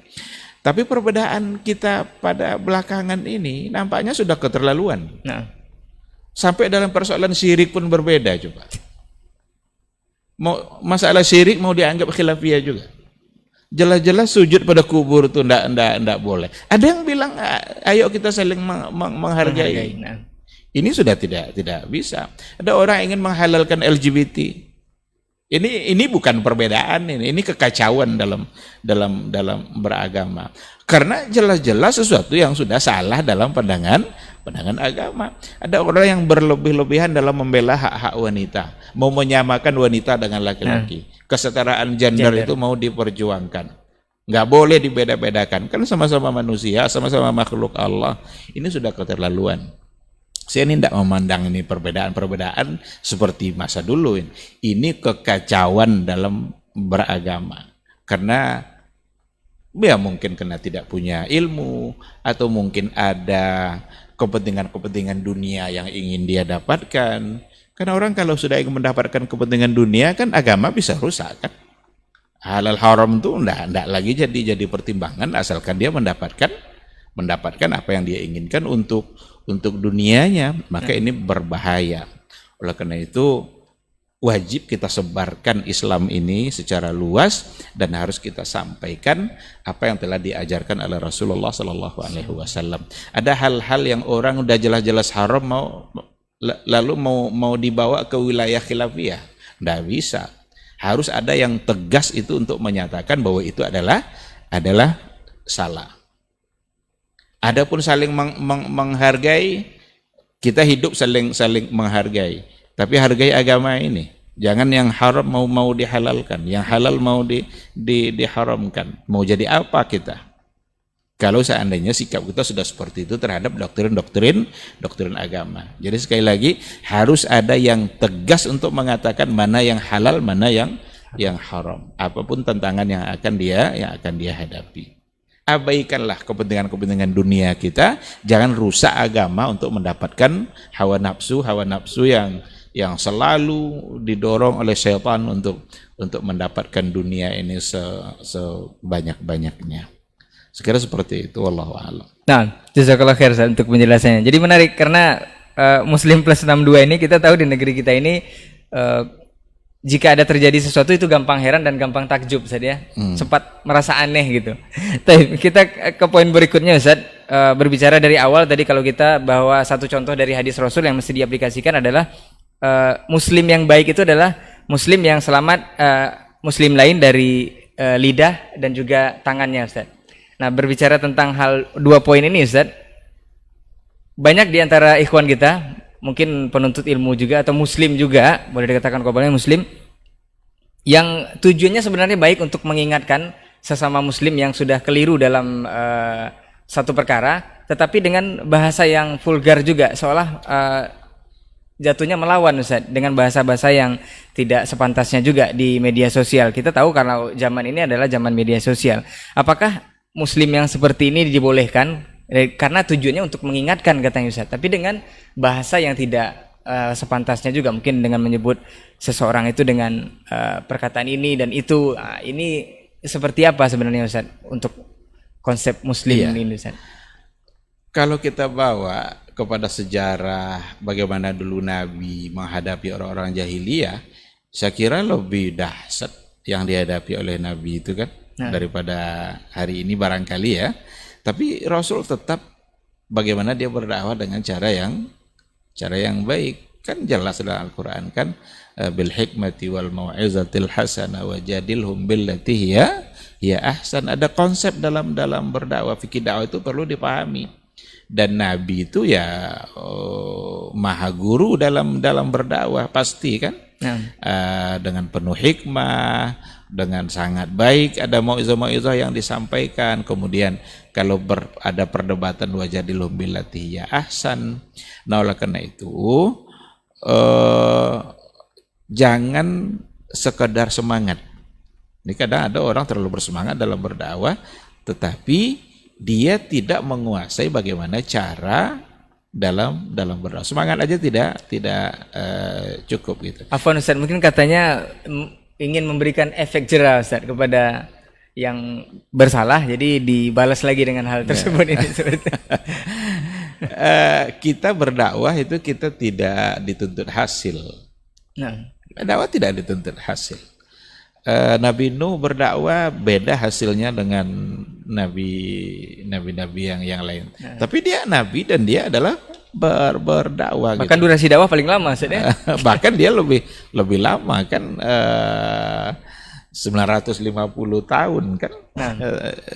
Tapi perbedaan kita pada belakangan ini nampaknya sudah keterlaluan. Sampai dalam persoalan syirik pun berbeda coba. Masalah syirik mau dianggap khilafiyah juga. Jelas-jelas sujud pada kubur itu enggak boleh. Ada yang bilang ayo kita saling menghargai. Ini sudah tidak bisa. Ada orang ingin menghalalkan LGBT. Ini bukan perbedaan, ini kekacauan dalam beragama. Karena jelas-jelas sesuatu yang sudah salah dalam pandangan agama. Ada orang yang berlebih-lebihan dalam membela hak-hak wanita, mau menyamakan wanita dengan laki-laki. Kesetaraan gender itu mau diperjuangkan. Nggak boleh dibeda-bedakan. Kan sama-sama manusia, sama-sama makhluk Allah. Ini sudah keterlaluan. Saya ini tidak memandang ini perbedaan-perbedaan seperti masa dulu. Ini kekacauan dalam beragama. Karena ya mungkin karena tidak punya ilmu, atau mungkin ada kepentingan-kepentingan dunia yang ingin dia dapatkan, Karena orang kalau sudah ingin mendapatkan kepentingan dunia kan agama bisa rusak kan. Halal haram itu enggak lagi jadi pertimbangan asalkan dia mendapatkan apa yang dia inginkan untuk dunianya, maka ini berbahaya. Oleh karena itu wajib kita sebarkan Islam ini secara luas dan harus kita sampaikan apa yang telah diajarkan oleh Rasulullah Sallallahu Alaihi Wasallam. Ada hal-hal yang orang udah jelas-jelas haram lalu mau dibawa ke wilayah khilafiyah, nggak bisa. Harus ada yang tegas itu untuk menyatakan bahwa itu adalah salah. Adapun saling menghargai, kita hidup saling menghargai. Tapi hargai agama ini. Jangan yang haram mau dihalalkan, yang halal mau diharamkan. Mau jadi apa kita? Kalau seandainya sikap kita sudah seperti itu terhadap doktrin agama. Jadi sekali lagi harus ada yang tegas untuk mengatakan mana yang halal, mana yang haram. Apapun tantangan yang akan dia hadapi. Abaikanlah kepentingan dunia kita, jangan rusak agama untuk mendapatkan hawa nafsu yang selalu didorong oleh syaitan untuk mendapatkan dunia ini sebanyak-banyaknya. Sekira seperti itu, wallahu a'lam. Nah, jazakallah khair Ustaz untuk penjelasannya. Jadi menarik karena Muslim Plus 62 ini kita tahu di negeri kita ini jika ada terjadi sesuatu itu gampang heran dan gampang takjub Ustaz ya. Sempat merasa aneh gitu. Tapi kita ke poin berikutnya Ustaz, berbicara dari awal tadi kalau kita bahwa satu contoh dari hadis Rasul yang mesti diaplikasikan adalah Muslim yang baik itu adalah Muslim yang selamat Muslim lain dari lidah dan juga tangannya Ustaz. Nah, berbicara tentang hal dua poin ini Ustaz, banyak di antara ikhwan kita, mungkin penuntut ilmu juga atau muslim juga, boleh dikatakan kabarnya muslim, yang tujuannya sebenarnya baik untuk mengingatkan sesama muslim yang sudah keliru dalam satu perkara, tetapi dengan bahasa yang vulgar juga, seolah jatuhnya melawan Ustaz, dengan bahasa-bahasa yang tidak sepantasnya juga di media sosial. Kita tahu karena zaman ini adalah zaman media sosial. Apakah Muslim yang seperti ini dibolehkan karena tujuannya untuk mengingatkan katanya Ustaz, tapi dengan bahasa yang tidak sepantasnya juga, mungkin dengan menyebut seseorang itu dengan perkataan ini dan itu. Ini seperti apa sebenarnya Ustaz untuk konsep Muslim ini Ustaz? Kalau kita bawa kepada sejarah bagaimana dulu Nabi menghadapi orang-orang jahiliyah, saya kira lebih dahsyat yang dihadapi oleh Nabi itu kan daripada hari ini barangkali ya. Tapi Rasul tetap bagaimana dia berdakwah dengan cara yang baik. Kan jelas dalam Al-Qur'an kan bil hikmati wal mau'izatil hasanah wajadilhum billati hiya ahsan. Ada konsep dalam berdakwah, fikih dakwah itu perlu dipahami. Dan Nabi itu ya maha guru dalam berdakwah pasti kan. Dengan penuh hikmah, dengan sangat baik, ada mau'izah yang disampaikan. Kemudian kalau ada perdebatan wajadilhum billati hiya ahsan. Nah, oleh karena itu jangan sekedar semangat. Ini kadang ada orang terlalu bersemangat dalam berdakwah, tetapi dia tidak menguasai bagaimana cara dalam berdakwah. Semangat aja tidak cukup gitu. Afwan Ustaz, mungkin katanya ingin memberikan efek jera Ustaz kepada yang bersalah, jadi dibalas lagi dengan hal tersebut ini seperti. Kita berdakwah itu kita tidak dituntut hasil. Dakwah tidak dituntut hasil. Nabi Nuh berdakwah beda hasilnya dengan nabi-nabi yang lain. Tapi dia nabi dan dia adalah berdakwah. Bahkan gitu. Durasi dakwah paling lama maksudnya. Bahkan dia lebih lama kan 950 tahun kan.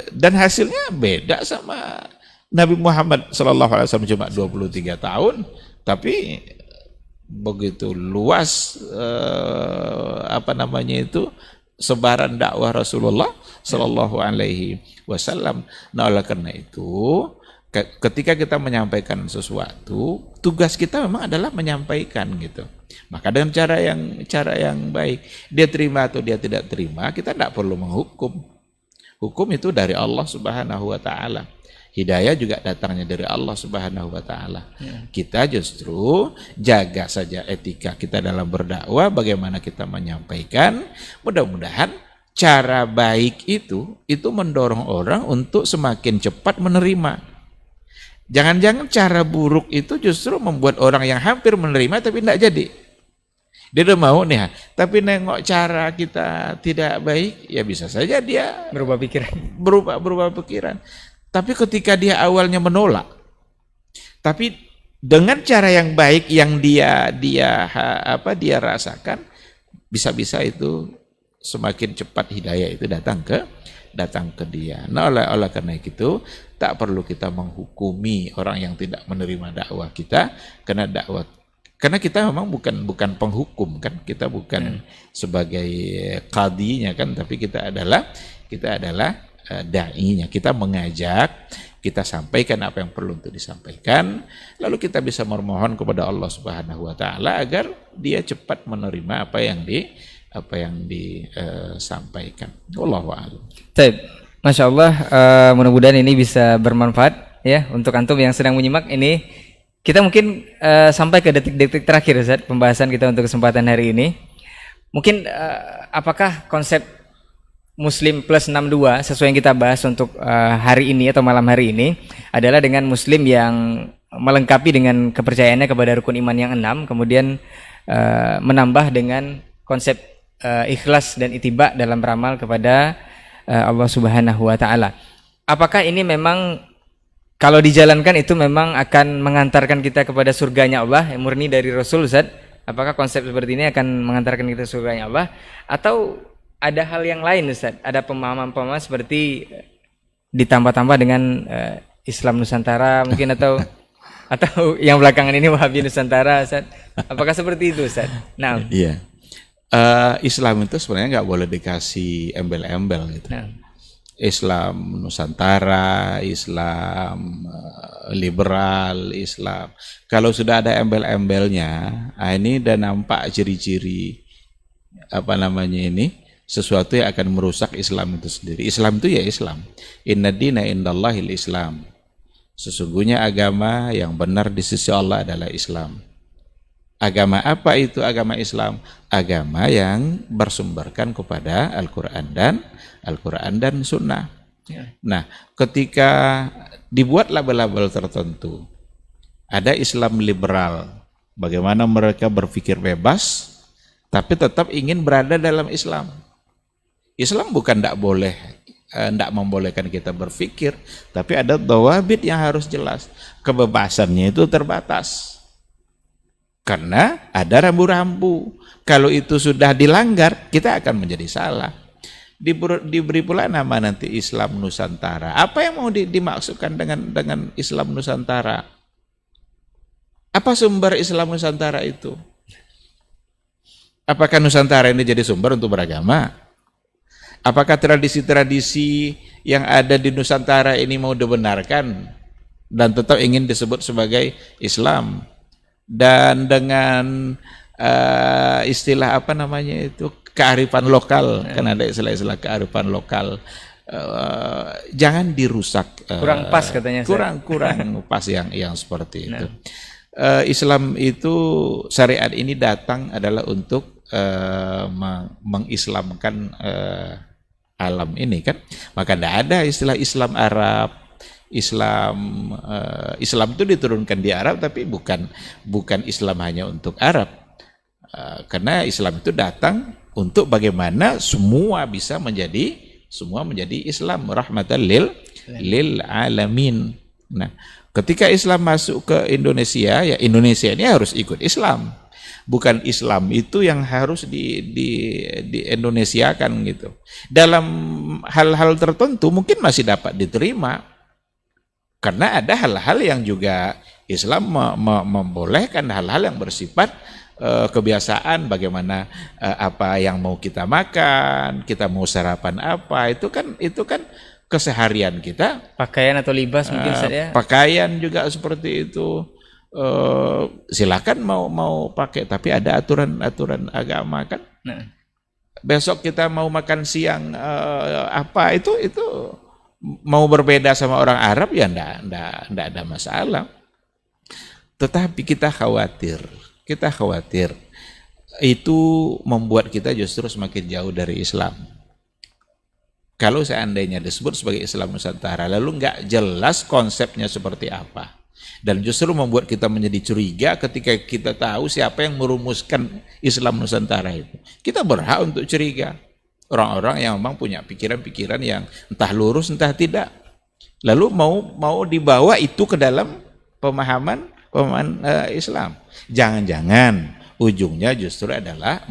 Dan hasilnya beda sama Nabi Muhammad SAW cuma 23 tahun, tapi begitu luas sebaran dakwah Rasulullah Sallallahu Alaihi Wasallam. Nah, oleh karena itu, ketika kita menyampaikan sesuatu, tugas kita memang adalah menyampaikan gitu. Maka dengan cara yang baik, dia terima atau dia tidak terima, kita tidak perlu menghukum. Hukum itu dari Allah Subhanahu wa taala. Hidayah juga datangnya dari Allah Subhanahu wa taala. Kita justru jaga saja etika kita dalam berdakwah, bagaimana kita menyampaikan. Mudah-mudahan cara baik itu mendorong orang untuk semakin cepat menerima. Jangan-jangan cara buruk itu justru membuat orang yang hampir menerima tapi tidak jadi. Dia udah mau nih, tapi nengok cara kita tidak baik, ya bisa saja dia Berubah pikiran. berubah pikiran. Tapi ketika dia awalnya menolak, tapi dengan cara yang baik yang dia rasakan, bisa-bisa itu semakin cepat hidayah itu datang ke dia. Nah, oleh karena itu tak perlu kita menghukumi orang yang tidak menerima dakwah kita, karena kita memang bukan penghukum kan, kita bukan sebagai qadinya kan, tapi kita adalah da'inya. Kita mengajak, kita sampaikan apa yang perlu untuk disampaikan, lalu kita bisa memohon kepada Allah Subhanahu wa taala agar dia cepat menerima apa yang disampaikan. Wallahu a'lam. Baik. Masya Allah, mudah-mudahan ini bisa bermanfaat ya untuk antum yang sedang menyimak ini. Kita mungkin sampai ke detik-detik terakhir Ustaz pembahasan kita untuk kesempatan hari ini. Mungkin apakah konsep Muslim plus 62 sesuai yang kita bahas untuk hari ini atau malam hari ini adalah dengan Muslim yang melengkapi dengan kepercayaannya kepada rukun iman yang 6, kemudian menambah dengan konsep ikhlas dan ittiba dalam beramal kepada Allah Subhanahu wa taala. Apakah ini memang kalau dijalankan itu memang akan mengantarkan kita kepada surganya Allah yang murni dari Rasul, Ustaz? Apakah konsep seperti ini akan mengantarkan kita ke surganya Allah atau ada hal yang lain, Ustaz? Ada pemahaman-pemahaman seperti ditambah-tambah dengan Islam Nusantara mungkin atau yang belakangan ini Wahabi Nusantara, Ustaz? Apakah seperti itu, Ustaz? Nah, iya. Islam itu sebenarnya nggak boleh dikasih embel-embel gitu. nah. Islam Nusantara, Islam liberal, Islam. Kalau sudah ada embel-embelnya, ini udah nampak ciri-ciri sesuatu yang akan merusak Islam itu sendiri. Islam itu ya Islam. Inna dina indallahil Islam. Sesungguhnya agama yang benar di sisi Allah adalah Islam. Agama apa itu agama Islam? Agama yang bersumberkan kepada Al-Quran dan Sunnah. Nah, ketika dibuat label-label tertentu, ada Islam liberal, bagaimana mereka berpikir bebas, tapi tetap ingin berada dalam Islam. Islam bukan tidak membolehkan kita berpikir, tapi ada dhawabit yang harus jelas. Kebebasannya itu terbatas. Karena ada rambu-rambu. Kalau itu sudah dilanggar, kita akan menjadi salah. Diberi pula nama nanti Islam Nusantara. Apa yang mau dimaksudkan dengan Islam Nusantara? Apa sumber Islam Nusantara itu? Apakah Nusantara ini jadi sumber untuk beragama? Apakah tradisi-tradisi yang ada di Nusantara ini mau dibenarkan dan tetap ingin disebut sebagai Islam? Dan dengan istilah kearifan lokal, kan ada istilah kearifan lokal, jangan dirusak. Kurang pas katanya. Kurang pas yang seperti itu. Islam itu, syariat ini datang adalah untuk mengislamkan alam ini kan. Maka tidak ada istilah Islam Arab. Islam itu diturunkan di Arab, tapi bukan Islam hanya untuk Arab, karena Islam itu datang untuk bagaimana semua menjadi Islam, rahmatan lil alamin. Nah, ketika Islam masuk ke Indonesia, ya Indonesia ini harus ikut Islam, bukan Islam itu yang harus di Indonesiakan gitu. Dalam hal-hal tertentu mungkin masih dapat diterima. Karena ada hal-hal yang juga Islam membolehkan, hal-hal yang bersifat kebiasaan, bagaimana apa yang mau kita makan, kita mau sarapan apa, itu kan keseharian kita. Pakaian atau libas mungkin saja. Pakaian juga seperti itu. Silakan mau pakai, tapi ada aturan agama kan. besok kita mau makan siang apa itu mau berbeda sama orang Arab ya enggak ada masalah. Tetapi kita khawatir itu membuat kita justru semakin jauh dari Islam. Kalau seandainya disebut sebagai Islam Nusantara, lalu nggak jelas konsepnya seperti apa. Dan justru membuat kita menjadi curiga ketika kita tahu siapa yang merumuskan Islam Nusantara itu. Kita berhak untuk curiga. Orang-orang yang memang punya pikiran-pikiran yang entah lurus entah tidak. Lalu mau dibawa itu ke dalam pemahaman Islam. Jangan-jangan ujungnya justru adalah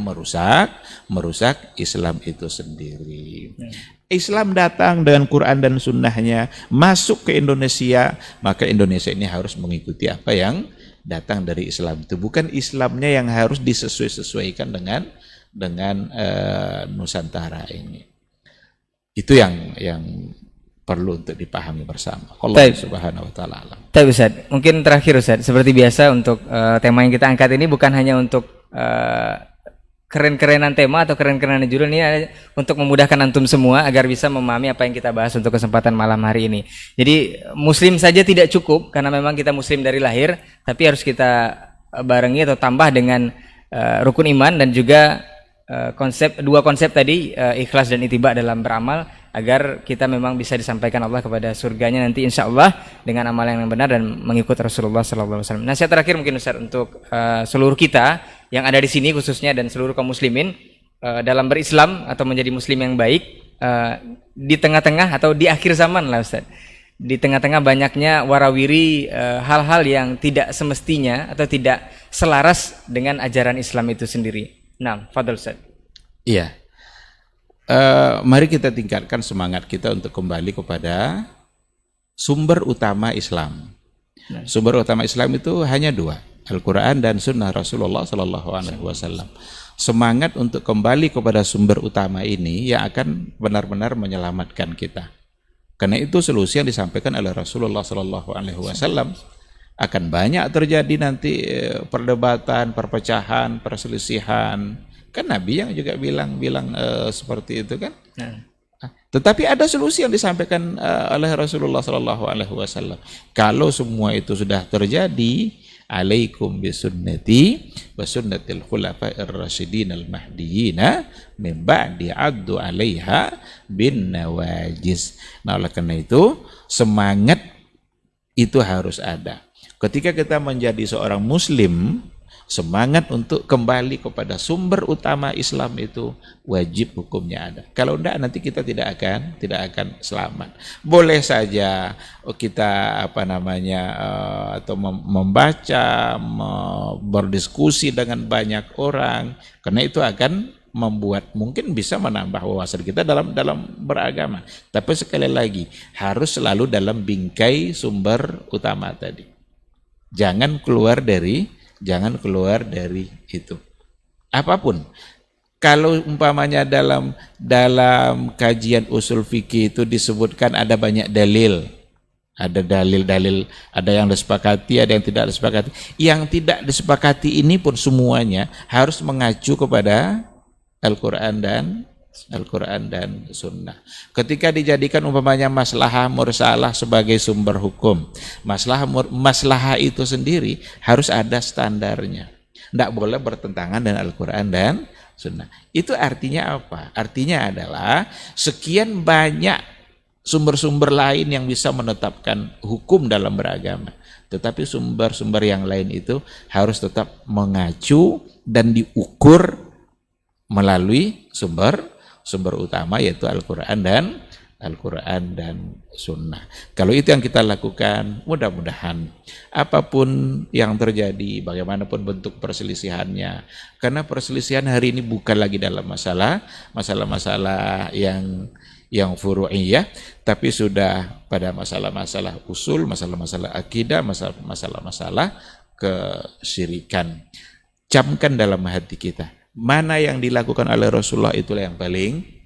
merusak Islam itu sendiri. Islam datang dengan Quran dan sunnahnya masuk ke Indonesia, maka Indonesia ini harus mengikuti apa yang datang dari Islam itu. Bukan Islamnya yang harus disesuaikan dengan Nusantara ini. Itu yang perlu untuk dipahami bersama. Allah Subhanahu wa taala alam. Baik Ustaz, mungkin terakhir Ustaz, seperti biasa untuk tema yang kita angkat ini bukan hanya untuk keren-kerenan tema atau keren-kerenan judul, ini untuk memudahkan antum semua agar bisa memahami apa yang kita bahas untuk kesempatan malam hari ini. Jadi muslim saja tidak cukup karena memang kita muslim dari lahir, tapi harus kita barengi atau tambah dengan rukun iman dan juga dua konsep tadi, ikhlas dan ittiba dalam beramal, agar kita memang bisa disampaikan Allah kepada surganya nanti insya Allah dengan amal yang benar dan mengikut Rasulullah SAW. Nasihat terakhir mungkin Ustaz untuk seluruh kita yang ada di sini khususnya dan seluruh kaum muslimin dalam berislam atau menjadi muslim yang baik di tengah-tengah atau di akhir zaman lah Ustaz. Di tengah-tengah banyaknya warawiri hal-hal yang tidak semestinya atau tidak selaras dengan ajaran Islam itu sendiri. Nah, fadhil Ustaz. Iya. Mari kita tingkatkan semangat kita untuk kembali kepada sumber utama Islam. Sumber utama Islam itu hanya dua, Al-Quran dan Sunnah Rasulullah Sallallahu Alaihi Wasallam. Semangat untuk kembali kepada sumber utama ini yang akan benar-benar menyelamatkan kita. Karena itu solusi yang disampaikan oleh Rasulullah Sallallahu Alaihi Wasallam. Akan banyak terjadi nanti perdebatan, perpecahan, perselisihan. Kan Nabi yang juga bilang seperti itu kan. Tetapi ada solusi yang disampaikan oleh Rasulullah Sallallahu Alaihi Wasallam. Kalau semua itu sudah terjadi, alaikum bisunnati wa sunnatil khulafa'ir rasyidin al-mahdiyina min ba'di 'addu 'alaiha bin nawajiz. Nah, oleh karena itu semangat itu harus ada. Ketika kita menjadi seorang muslim, semangat untuk kembali kepada sumber utama Islam itu wajib hukumnya ada. Kalau enggak nanti kita tidak akan selamat. Boleh saja kita atau membaca, berdiskusi dengan banyak orang, karena itu akan membuat mungkin bisa menambah wawasan kita dalam beragama. Tapi sekali lagi harus selalu dalam bingkai sumber utama tadi. Jangan keluar dari itu. Apapun. Kalau umpamanya dalam kajian usul fikih itu disebutkan ada banyak dalil. Ada dalil-dalil, ada yang disepakati, ada yang tidak disepakati. Yang tidak disepakati ini pun semuanya harus mengacu kepada Al-Quran dan Sunnah. Ketika dijadikan umpamanya maslahah mursalah sebagai sumber hukum, maslahah itu sendiri harus ada standarnya. Tidak boleh bertentangan dengan Al-Quran dan Sunnah. Itu artinya apa? Artinya adalah sekian banyak sumber-sumber lain yang bisa menetapkan hukum dalam beragama. Tetapi sumber-sumber yang lain itu harus tetap mengacu dan diukur melalui sumber utama yaitu Al-Quran dan Sunnah. Kalau itu yang kita lakukan, mudah-mudahan apapun yang terjadi, bagaimanapun bentuk perselisihannya, karena perselisihan hari ini bukan lagi dalam masalah-masalah yang furu'iyah, tapi sudah pada masalah-masalah usul, masalah-masalah akidah, masalah-masalah kesyirikan. Camkan dalam hati kita, mana yang dilakukan oleh Rasulullah itulah yang paling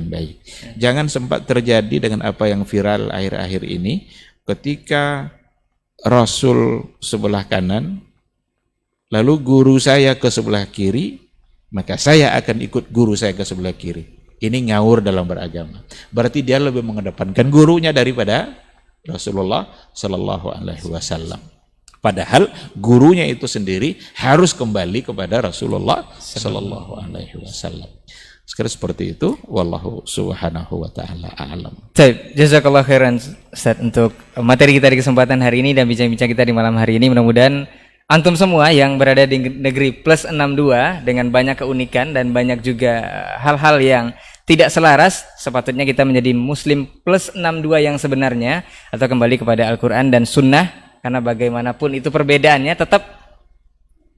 baik. Jangan sempat terjadi dengan apa yang viral akhir-akhir ini, ketika Rasul sebelah kanan, lalu guru saya ke sebelah kiri, maka saya akan ikut guru saya ke sebelah kiri. Ini ngawur dalam beragama. Berarti dia lebih mengedepankan gurunya daripada Rasulullah Sallallahu Alaihi Wasallam. Padahal gurunya itu sendiri harus kembali kepada Rasulullah Sallallahu Alaihi Wasallam. Sekarang seperti itu. Wallahu subhanahu wa ta'ala a'lam. Baik, jazakallah khairan Ustaz untuk materi kita di kesempatan hari ini dan bincang-bincang kita di malam hari ini. Mudah-mudahan antum semua yang berada di negeri plus 62 dengan banyak keunikan dan banyak juga hal-hal yang tidak selaras, sepatutnya kita menjadi muslim plus 62 yang sebenarnya, atau kembali kepada Al-Quran dan Sunnah, karena bagaimanapun itu perbedaannya tetap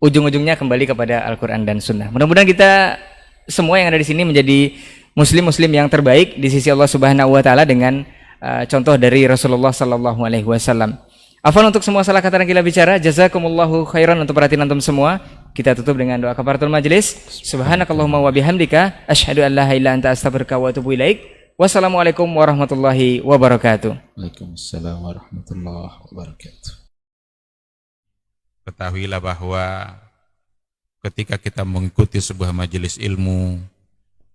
ujung-ujungnya kembali kepada Al-Quran dan Sunnah. Mudah-mudahan kita semua yang ada di sini menjadi muslim-muslim yang terbaik di sisi Allah Subhanahu wa taala dengan contoh dari Rasulullah sallallahu alaihi wasallam. Afwan untuk semua salah kata yang kita bicara. Jazakumullahu khairan untuk perhatian antum semua. Kita tutup dengan doa kafaratul majelis. Subhanakallahumma wa bihamdika asyhadu an la ilaha illa anta astaghfiruka wa atubu ilaik. Wassalamualaikum warahmatullahi wabarakatuh. Waalaikumsalam warahmatullahi wabarakatuh. Ketahuilah bahwa ketika kita mengikuti sebuah majelis ilmu,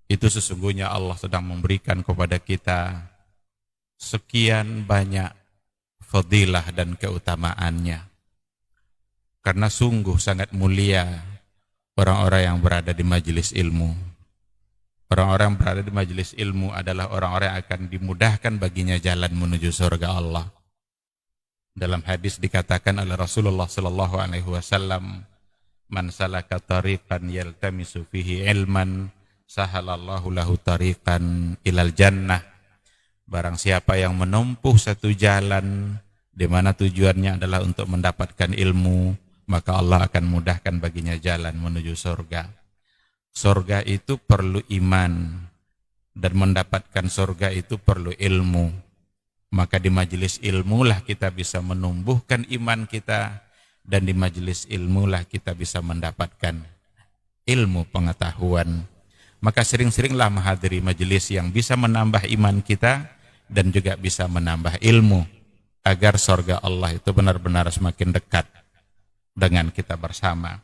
itu sesungguhnya Allah sedang memberikan kepada kita sekian banyak fadilah dan keutamaannya. Karena sungguh sangat mulia orang-orang yang berada di majelis ilmu. Orang-orang yang berada di majelis ilmu adalah orang-orang yang akan dimudahkan baginya jalan menuju surga Allah. Dalam hadis dikatakan oleh Rasulullah sallallahu alaihi wasallam, "Man salaka tariqan yaltamisu fihi ilman, sahalallahu lahu tariqan ilal jannah." Barang siapa yang menempuh satu jalan di mana tujuannya adalah untuk mendapatkan ilmu, maka Allah akan mudahkan baginya jalan menuju surga. Surga itu perlu iman, dan mendapatkan surga itu perlu ilmu. Maka di majelis ilmulah kita bisa menumbuhkan iman kita, dan di majelis ilmulah kita bisa mendapatkan ilmu pengetahuan. Maka sering-seringlah menghadiri majelis yang bisa menambah iman kita dan juga bisa menambah ilmu, agar surga Allah itu benar-benar semakin dekat dengan kita bersama.